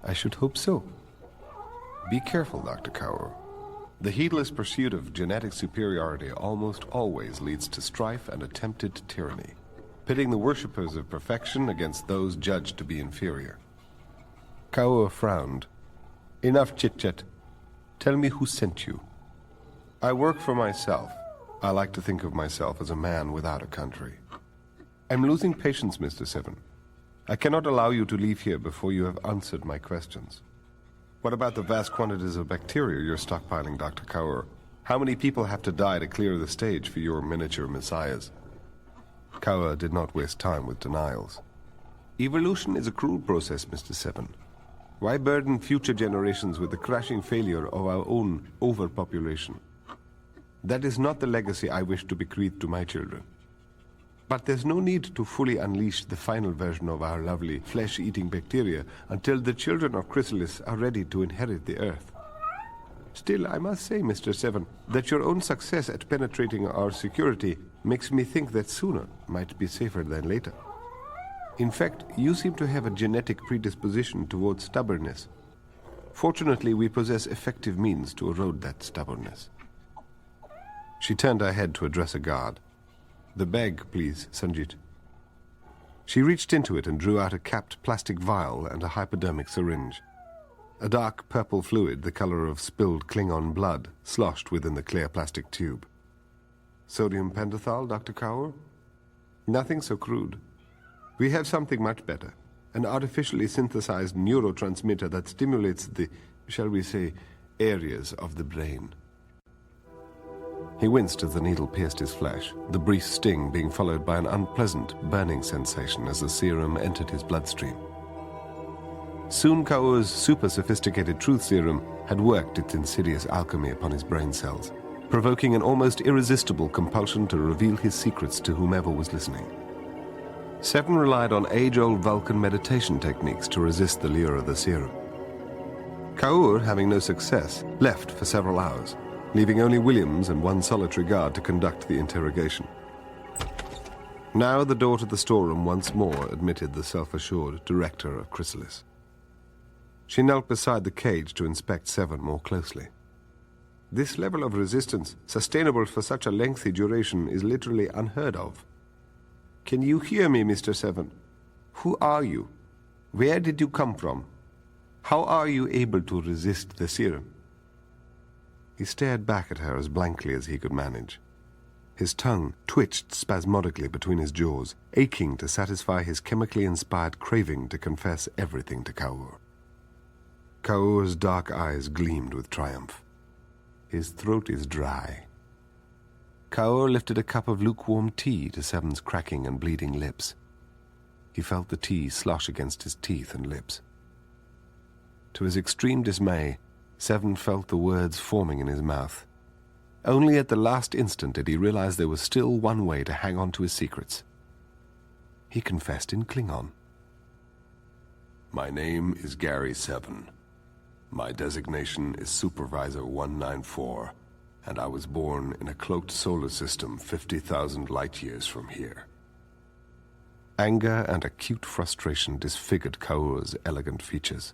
Speaker 2: I should hope so. Be careful, Dr. Kaur. The heedless pursuit of genetic superiority almost always leads to strife and attempted tyranny, pitting the worshippers of perfection against those judged to be inferior. Kaur frowned. Enough chit-chat. Tell me who sent you. I work for myself. I like to think of myself as a man without a country. I'm losing patience, Mr. Seven. I cannot allow you to leave here before you have answered my questions. What about the vast quantities of bacteria you're stockpiling, Dr. Kaur? How many people have to die to clear the stage for your miniature messiahs? Kaur did not waste time with denials. Evolution is a cruel process, Mr. Seven. Why burden future generations with the crashing failure of our own overpopulation? That is not the legacy I wish to bequeath to my children. But there's no need to fully unleash the final version of our lovely flesh-eating bacteria until the children of Chrysalis are ready to inherit the Earth. Still, I must say, Mr. Seven, that your own success at penetrating our security makes me think that sooner might be safer than later. In fact, you seem to have a genetic predisposition towards stubbornness. Fortunately, we possess effective means to erode that stubbornness. She turned her head to address a guard. "The bag, please, Sanjit." She reached into it and drew out a capped plastic vial and a hypodermic syringe. A dark purple fluid, the color of spilled Klingon blood, sloshed within the clear plastic tube. "Sodium pentothal, Dr. Kaur?" "Nothing so crude. We have something much better. An artificially synthesized neurotransmitter that stimulates the, shall we say, areas of the brain." He winced as the needle pierced his flesh, the brief sting being followed by an unpleasant, burning sensation as the serum entered his bloodstream. Soon Kaur's super-sophisticated truth serum had worked its insidious alchemy upon his brain cells, provoking an almost irresistible compulsion to reveal his secrets to whomever was listening. Seven relied on age-old Vulcan meditation techniques to resist the lure of the serum. Kaur, having no success, left for several hours, leaving only Williams and one solitary guard to conduct the interrogation. Now the door to the storeroom once more admitted the self-assured director of Chrysalis. She knelt beside the cage to inspect Seven more closely. "This level of resistance, sustainable for such a lengthy duration, is literally unheard of. Can you hear me, Mr. Seven? Who are you? Where did you come from? How are you able to resist the serum?" He stared back at her as blankly as he could manage. His tongue twitched spasmodically between his jaws, aching to satisfy his chemically inspired craving to confess everything to Kaur. Kaur's dark eyes gleamed with triumph. "His throat is dry." Kaur lifted a cup of lukewarm tea to Seven's cracking and bleeding lips. He felt the tea slosh against his teeth and lips. To his extreme dismay, Seven felt the words forming in his mouth. Only at the last instant did he realize there was still one way to hang on to his secrets. He confessed in Klingon. "My name is Gary Seven. My designation is Supervisor 194, and I was born in a cloaked solar system 50,000 light-years from here." Anger and acute frustration disfigured Kaur's elegant features.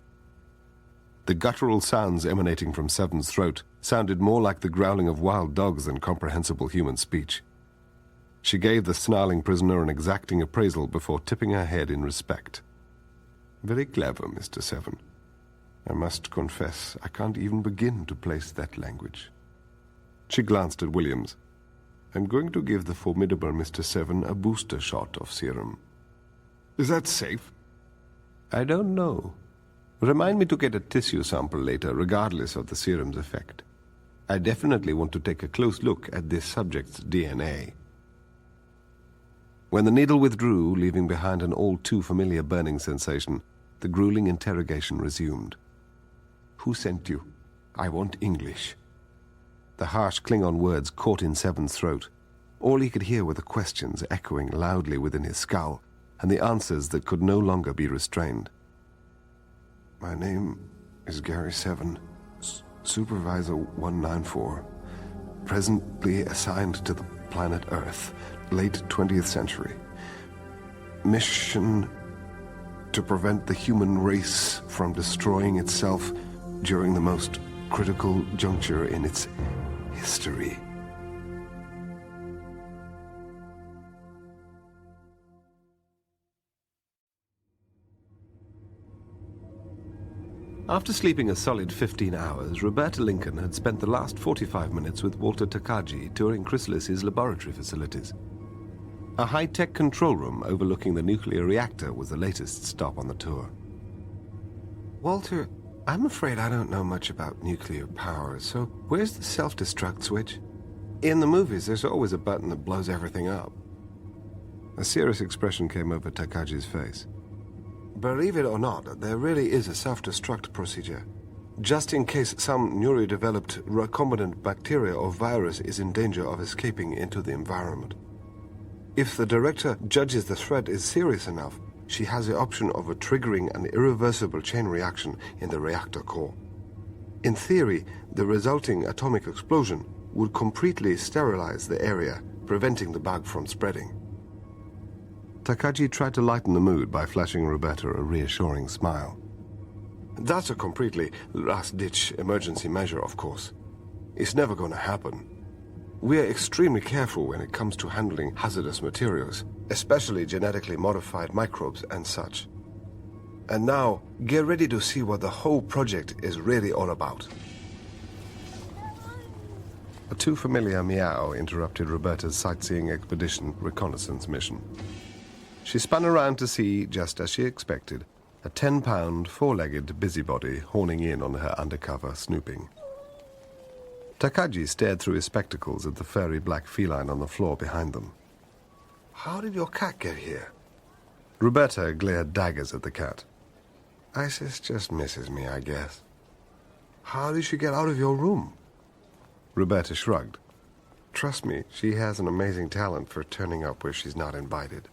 Speaker 2: The guttural sounds emanating from Seven's throat sounded more like the growling of wild dogs than comprehensible human speech. She gave the snarling prisoner an exacting appraisal before tipping her head in respect. "Very clever, Mr. Seven. I must confess, I can't even begin to place that language." She glanced at Williams. "I'm going to give the formidable Mr. Seven a booster shot of serum." "Is that safe?" "I don't know. Remind me to get a tissue sample later, regardless of the serum's effect. I definitely want to take a close look at this subject's DNA." When the needle withdrew, leaving behind an all too familiar burning sensation, the grueling interrogation resumed. "Who sent you? I want English." The harsh Klingon words caught in Seven's throat. All he could hear were the questions echoing loudly within his skull, and the answers that could no longer be restrained. "My name is Gary Seven, Supervisor 194, presently assigned to the planet Earth, late 20th century. Mission to prevent the human race from destroying itself during the most critical juncture in its history." After sleeping a solid 15 hours, Roberta Lincoln had spent the last 45 minutes with Walter Takagi touring Chrysalis's laboratory facilities. A high-tech control room overlooking the nuclear reactor was the latest stop on the tour. "Walter, I'm afraid I don't know much about nuclear power, so where's the self-destruct switch? In the movies, there's always a button that blows everything up." A serious expression came over Takagi's face. "Believe it or not, there really is a self-destruct procedure, just in case some newly developed recombinant bacteria or virus is in danger of escaping into the environment. If the director judges the threat is serious enough, she has the option of triggering an irreversible chain reaction in the reactor core. In theory, the resulting atomic explosion would completely sterilize the area, preventing the bug from spreading." Takagi tried to lighten the mood by flashing Roberta a reassuring smile. "That's a completely last-ditch emergency measure, of course. It's never going to happen. We're extremely careful when it comes to handling hazardous materials, especially genetically modified microbes and such. And now, get ready to see what the whole project is really all about. A too familiar meow interrupted Roberta's sightseeing expedition reconnaissance mission. She spun around to see, just as she expected, a 10-pound, four-legged busybody horning in on her undercover snooping. Takagi stared through his spectacles at the furry black feline on the floor behind them. How did your cat get here? Roberta glared daggers at the cat. Isis just misses me, I guess. How did she get out of your room? Roberta shrugged. Trust me, she has an amazing talent for turning up where she's not invited.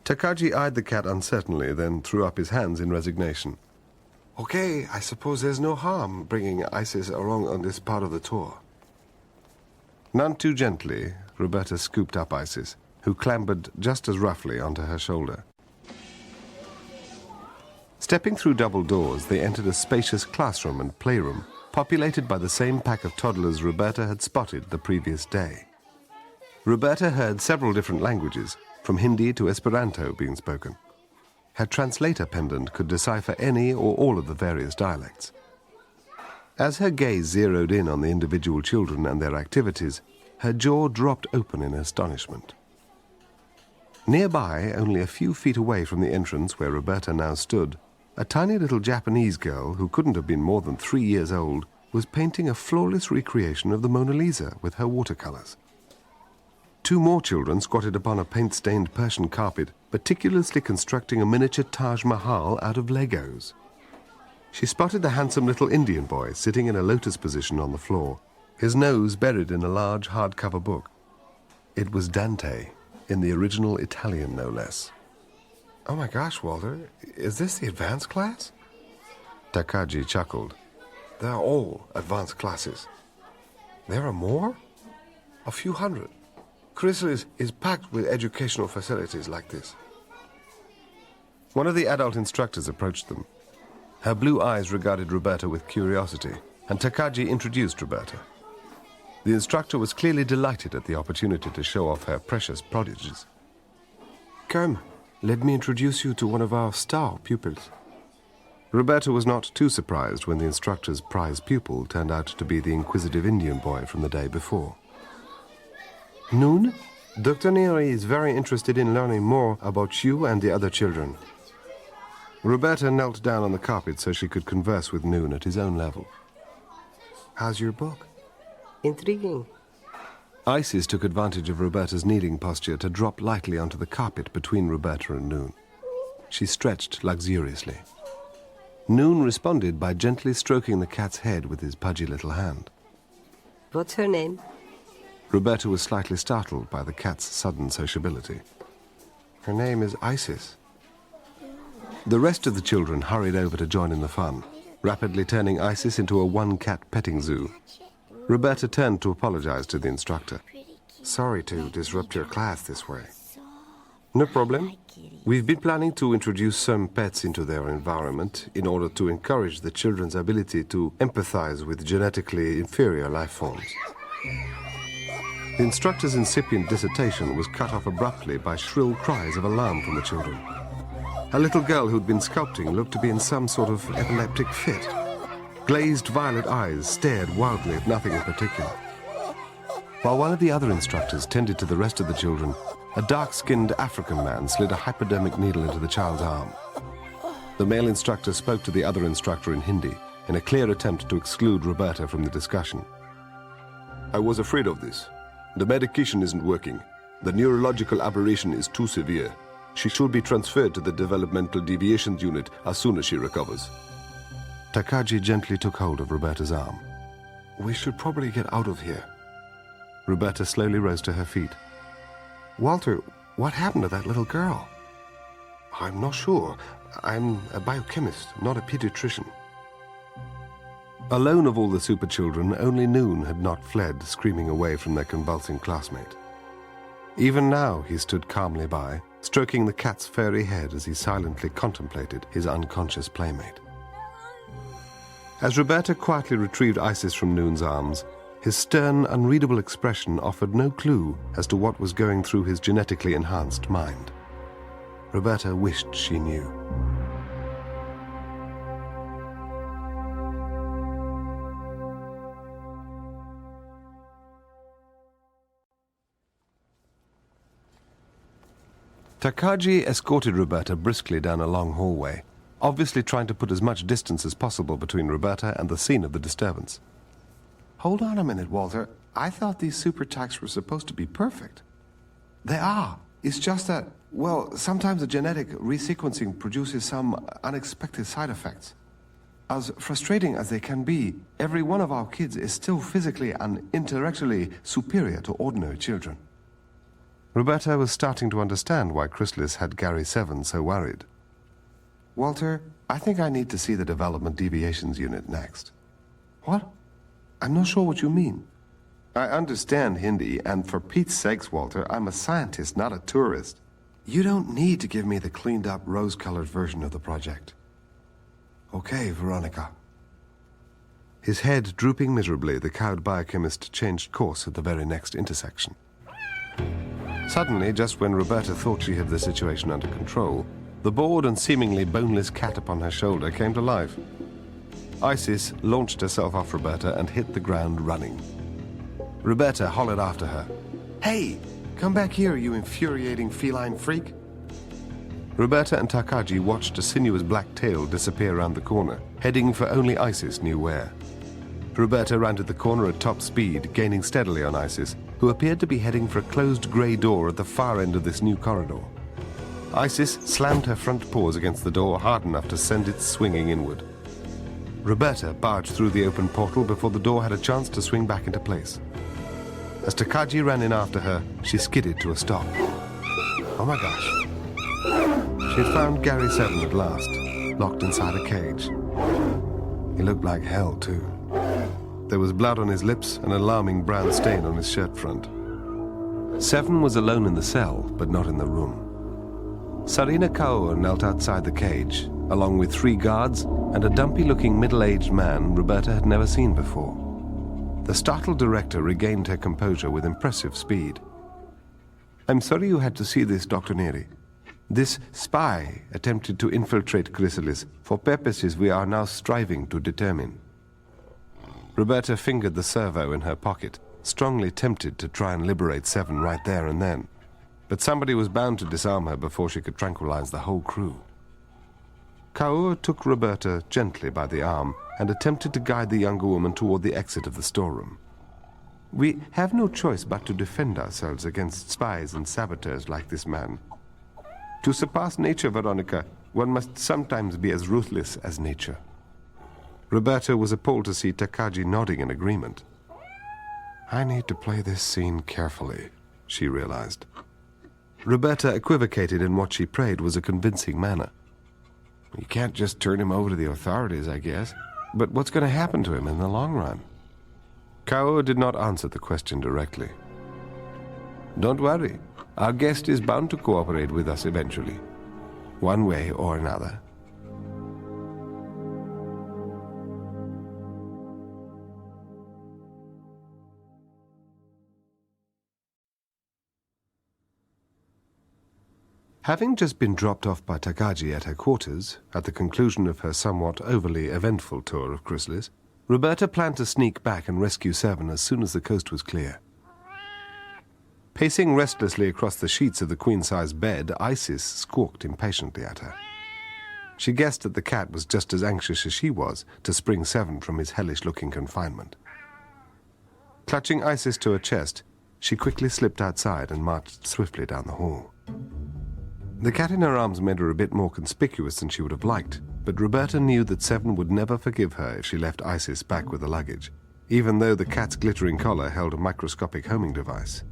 Speaker 2: Takagi eyed the cat uncertainly, then threw up his hands in resignation. Okay, I suppose there's no harm bringing Isis along on this part of the tour. None too gently, Roberta scooped up Isis, who clambered just as roughly onto her shoulder. Stepping through double doors, they entered a spacious classroom and playroom, populated by the same pack of toddlers Roberta had spotted the previous day. Roberta heard several different languages, from Hindi to Esperanto, being spoken. Her translator pendant could decipher any or all of the various dialects. As her gaze zeroed in on the individual children and their activities, her jaw dropped open in astonishment. Nearby, only a few feet away from the entrance where Roberta now stood, a tiny little Japanese girl who couldn't have been more than 3 years old was painting a flawless recreation of the Mona Lisa with her watercolors. 2 more children squatted upon a paint-stained Persian carpet, meticulously constructing a miniature Taj Mahal out of Legos. She spotted the handsome little Indian boy sitting in a lotus position on the floor, his nose buried in a large hardcover book. It was Dante, in the original Italian no less. Oh my gosh, Walter, is this the advanced class? Takagi chuckled. They're all advanced classes. There are more? A few hundred. Chrysalis is packed with educational facilities like this. One of the adult instructors approached them. Her blue eyes regarded Roberta with curiosity, and Takagi introduced Roberta. The instructor was clearly delighted at the opportunity to show off her precious prodigies. Come, let me introduce you to one of our star pupils. Roberta was not too surprised when the instructor's prize pupil turned out to be the inquisitive Indian boy from the day before. Noon, Dr. Neri is very interested in learning more about you and the other children. Roberta knelt down on the carpet so she could converse with Noon at his own level. How's your book?
Speaker 7: Intriguing.
Speaker 2: Isis took advantage of Roberta's kneeling posture to drop lightly onto the carpet between Roberta and Noon. She stretched luxuriously. Noon responded by gently stroking the cat's head with his pudgy little hand.
Speaker 7: What's her name?
Speaker 2: Roberta was slightly startled by the cat's sudden sociability. Her name is Isis. The rest of the children hurried over to join in the fun, rapidly turning Isis into a one-cat petting zoo. Roberta turned to apologize to the instructor. Sorry to disrupt your class this way. No problem. We've been planning to introduce some pets into their environment in order to encourage the children's ability to empathize with genetically inferior life forms. The instructor's incipient dissertation was cut off abruptly by shrill cries of alarm from the children. A little girl who'd been sculpting looked to be in some sort of epileptic fit. Glazed violet eyes stared wildly at nothing in particular. While one of the other instructors tended to the rest of the children, a dark-skinned African man slid a hypodermic needle into the child's arm. The male instructor spoke to the other instructor in Hindi in a clear attempt to exclude Roberta from the discussion. I was afraid of this. The medication isn't working. The neurological aberration is too severe. She should be transferred to the developmental deviations unit as soon as she recovers. Takagi gently took hold of Roberta's arm. We should probably get out of here. Roberta slowly rose to her feet. Walter, what happened to that little girl? I'm not sure. I'm a biochemist, not a pediatrician. Alone of all the super children, only Noon had not fled, screaming away from their convulsing classmate. Even now he stood calmly by, stroking the cat's furry head as he silently contemplated his unconscious playmate. As Roberta quietly retrieved Isis from Noon's arms, His stern, unreadable expression offered no clue as to what was going through his genetically enhanced mind. Roberta wished she knew. Takagi escorted Roberta briskly down a long hallway, obviously trying to put as much distance as possible between Roberta and the scene of the disturbance.
Speaker 8: Hold on a minute, Walter. I thought these super attacks were supposed to be perfect. They are. It's just that, well, sometimes the genetic resequencing produces some unexpected side effects. As frustrating as they can be, every one of our kids is still physically and intellectually superior to ordinary children.
Speaker 2: Roberta was starting to understand why Chrysalis had Gary 7 so worried.
Speaker 8: Walter, I think I need to see the Development Deviations Unit next. What? I'm not sure what you mean. I understand Hindi, and for Pete's sakes, Walter, I'm a scientist, not a tourist. You don't need to give me the cleaned-up, rose-colored version of the project. Okay, Veronica.
Speaker 2: His head drooping miserably, the cowed biochemist changed course at the very next intersection. Suddenly, just when Roberta thought she had the situation under control, the bored and seemingly boneless cat upon her shoulder came to life. Isis launched herself off Roberta and hit the ground running. Roberta hollered after her,
Speaker 8: Hey, come back here, you infuriating feline freak.
Speaker 2: Roberta and Takagi watched a sinuous black tail disappear around the corner, heading for only Isis knew where. Roberta rounded the corner at top speed, gaining steadily on Isis, who appeared to be heading for a closed grey door at the far end of this new corridor. Isis slammed her front paws against the door hard enough to send it swinging inward. Roberta barged through the open portal before the door had a chance to swing back into place. As Takagi ran in after her, she skidded to a stop. Oh my gosh. She had found Gary 7 at last, locked inside a cage. He looked like hell, too. There was blood on his lips, an alarming brown stain on his shirt front. 7 was alone in the cell, but not in the room. Sarina Kaoa knelt outside the cage, along with 3 guards and a dumpy-looking middle-aged man Roberta had never seen before. The startled director regained her composure with impressive speed. I'm sorry you had to see this, Dr. Neri. This spy attempted to infiltrate Chrysalis for purposes we are now striving to determine. Roberta fingered the servo in her pocket, strongly tempted to try and liberate 7 right there and then. But somebody was bound to disarm her before she could tranquilize the whole crew. Kaoa took Roberta gently by the arm and attempted to guide the younger woman toward the exit of the storeroom. We have no choice but to defend ourselves against spies and saboteurs like this man. To surpass nature, Veronica, one must sometimes be as ruthless as nature. Roberta was appalled to see Takagi nodding in agreement. I need to play this scene carefully, she realized. Roberta equivocated in what she prayed was a convincing manner. You can't just turn him over to the authorities, I guess. But what's going to happen to him in the long run? Kaoa did not answer the question directly. Don't worry. Our guest is bound to cooperate with us eventually, one way or another. Having just been dropped off by Takagi at her quarters, at the conclusion of her somewhat overly eventful tour of Chrysalis, Roberta planned to sneak back and rescue 7 as soon as the coast was clear. Pacing restlessly across the sheets of the queen-size bed, Isis squawked impatiently at her. She guessed that the cat was just as anxious as she was to spring 7 from his hellish-looking confinement. Clutching Isis to her chest, she quickly slipped outside and marched swiftly down the hall. The cat in her arms made her a bit more conspicuous than she would have liked, but Roberta knew that 7 would never forgive her if she left Isis back with the luggage, even though the cat's glittering collar held a microscopic homing device.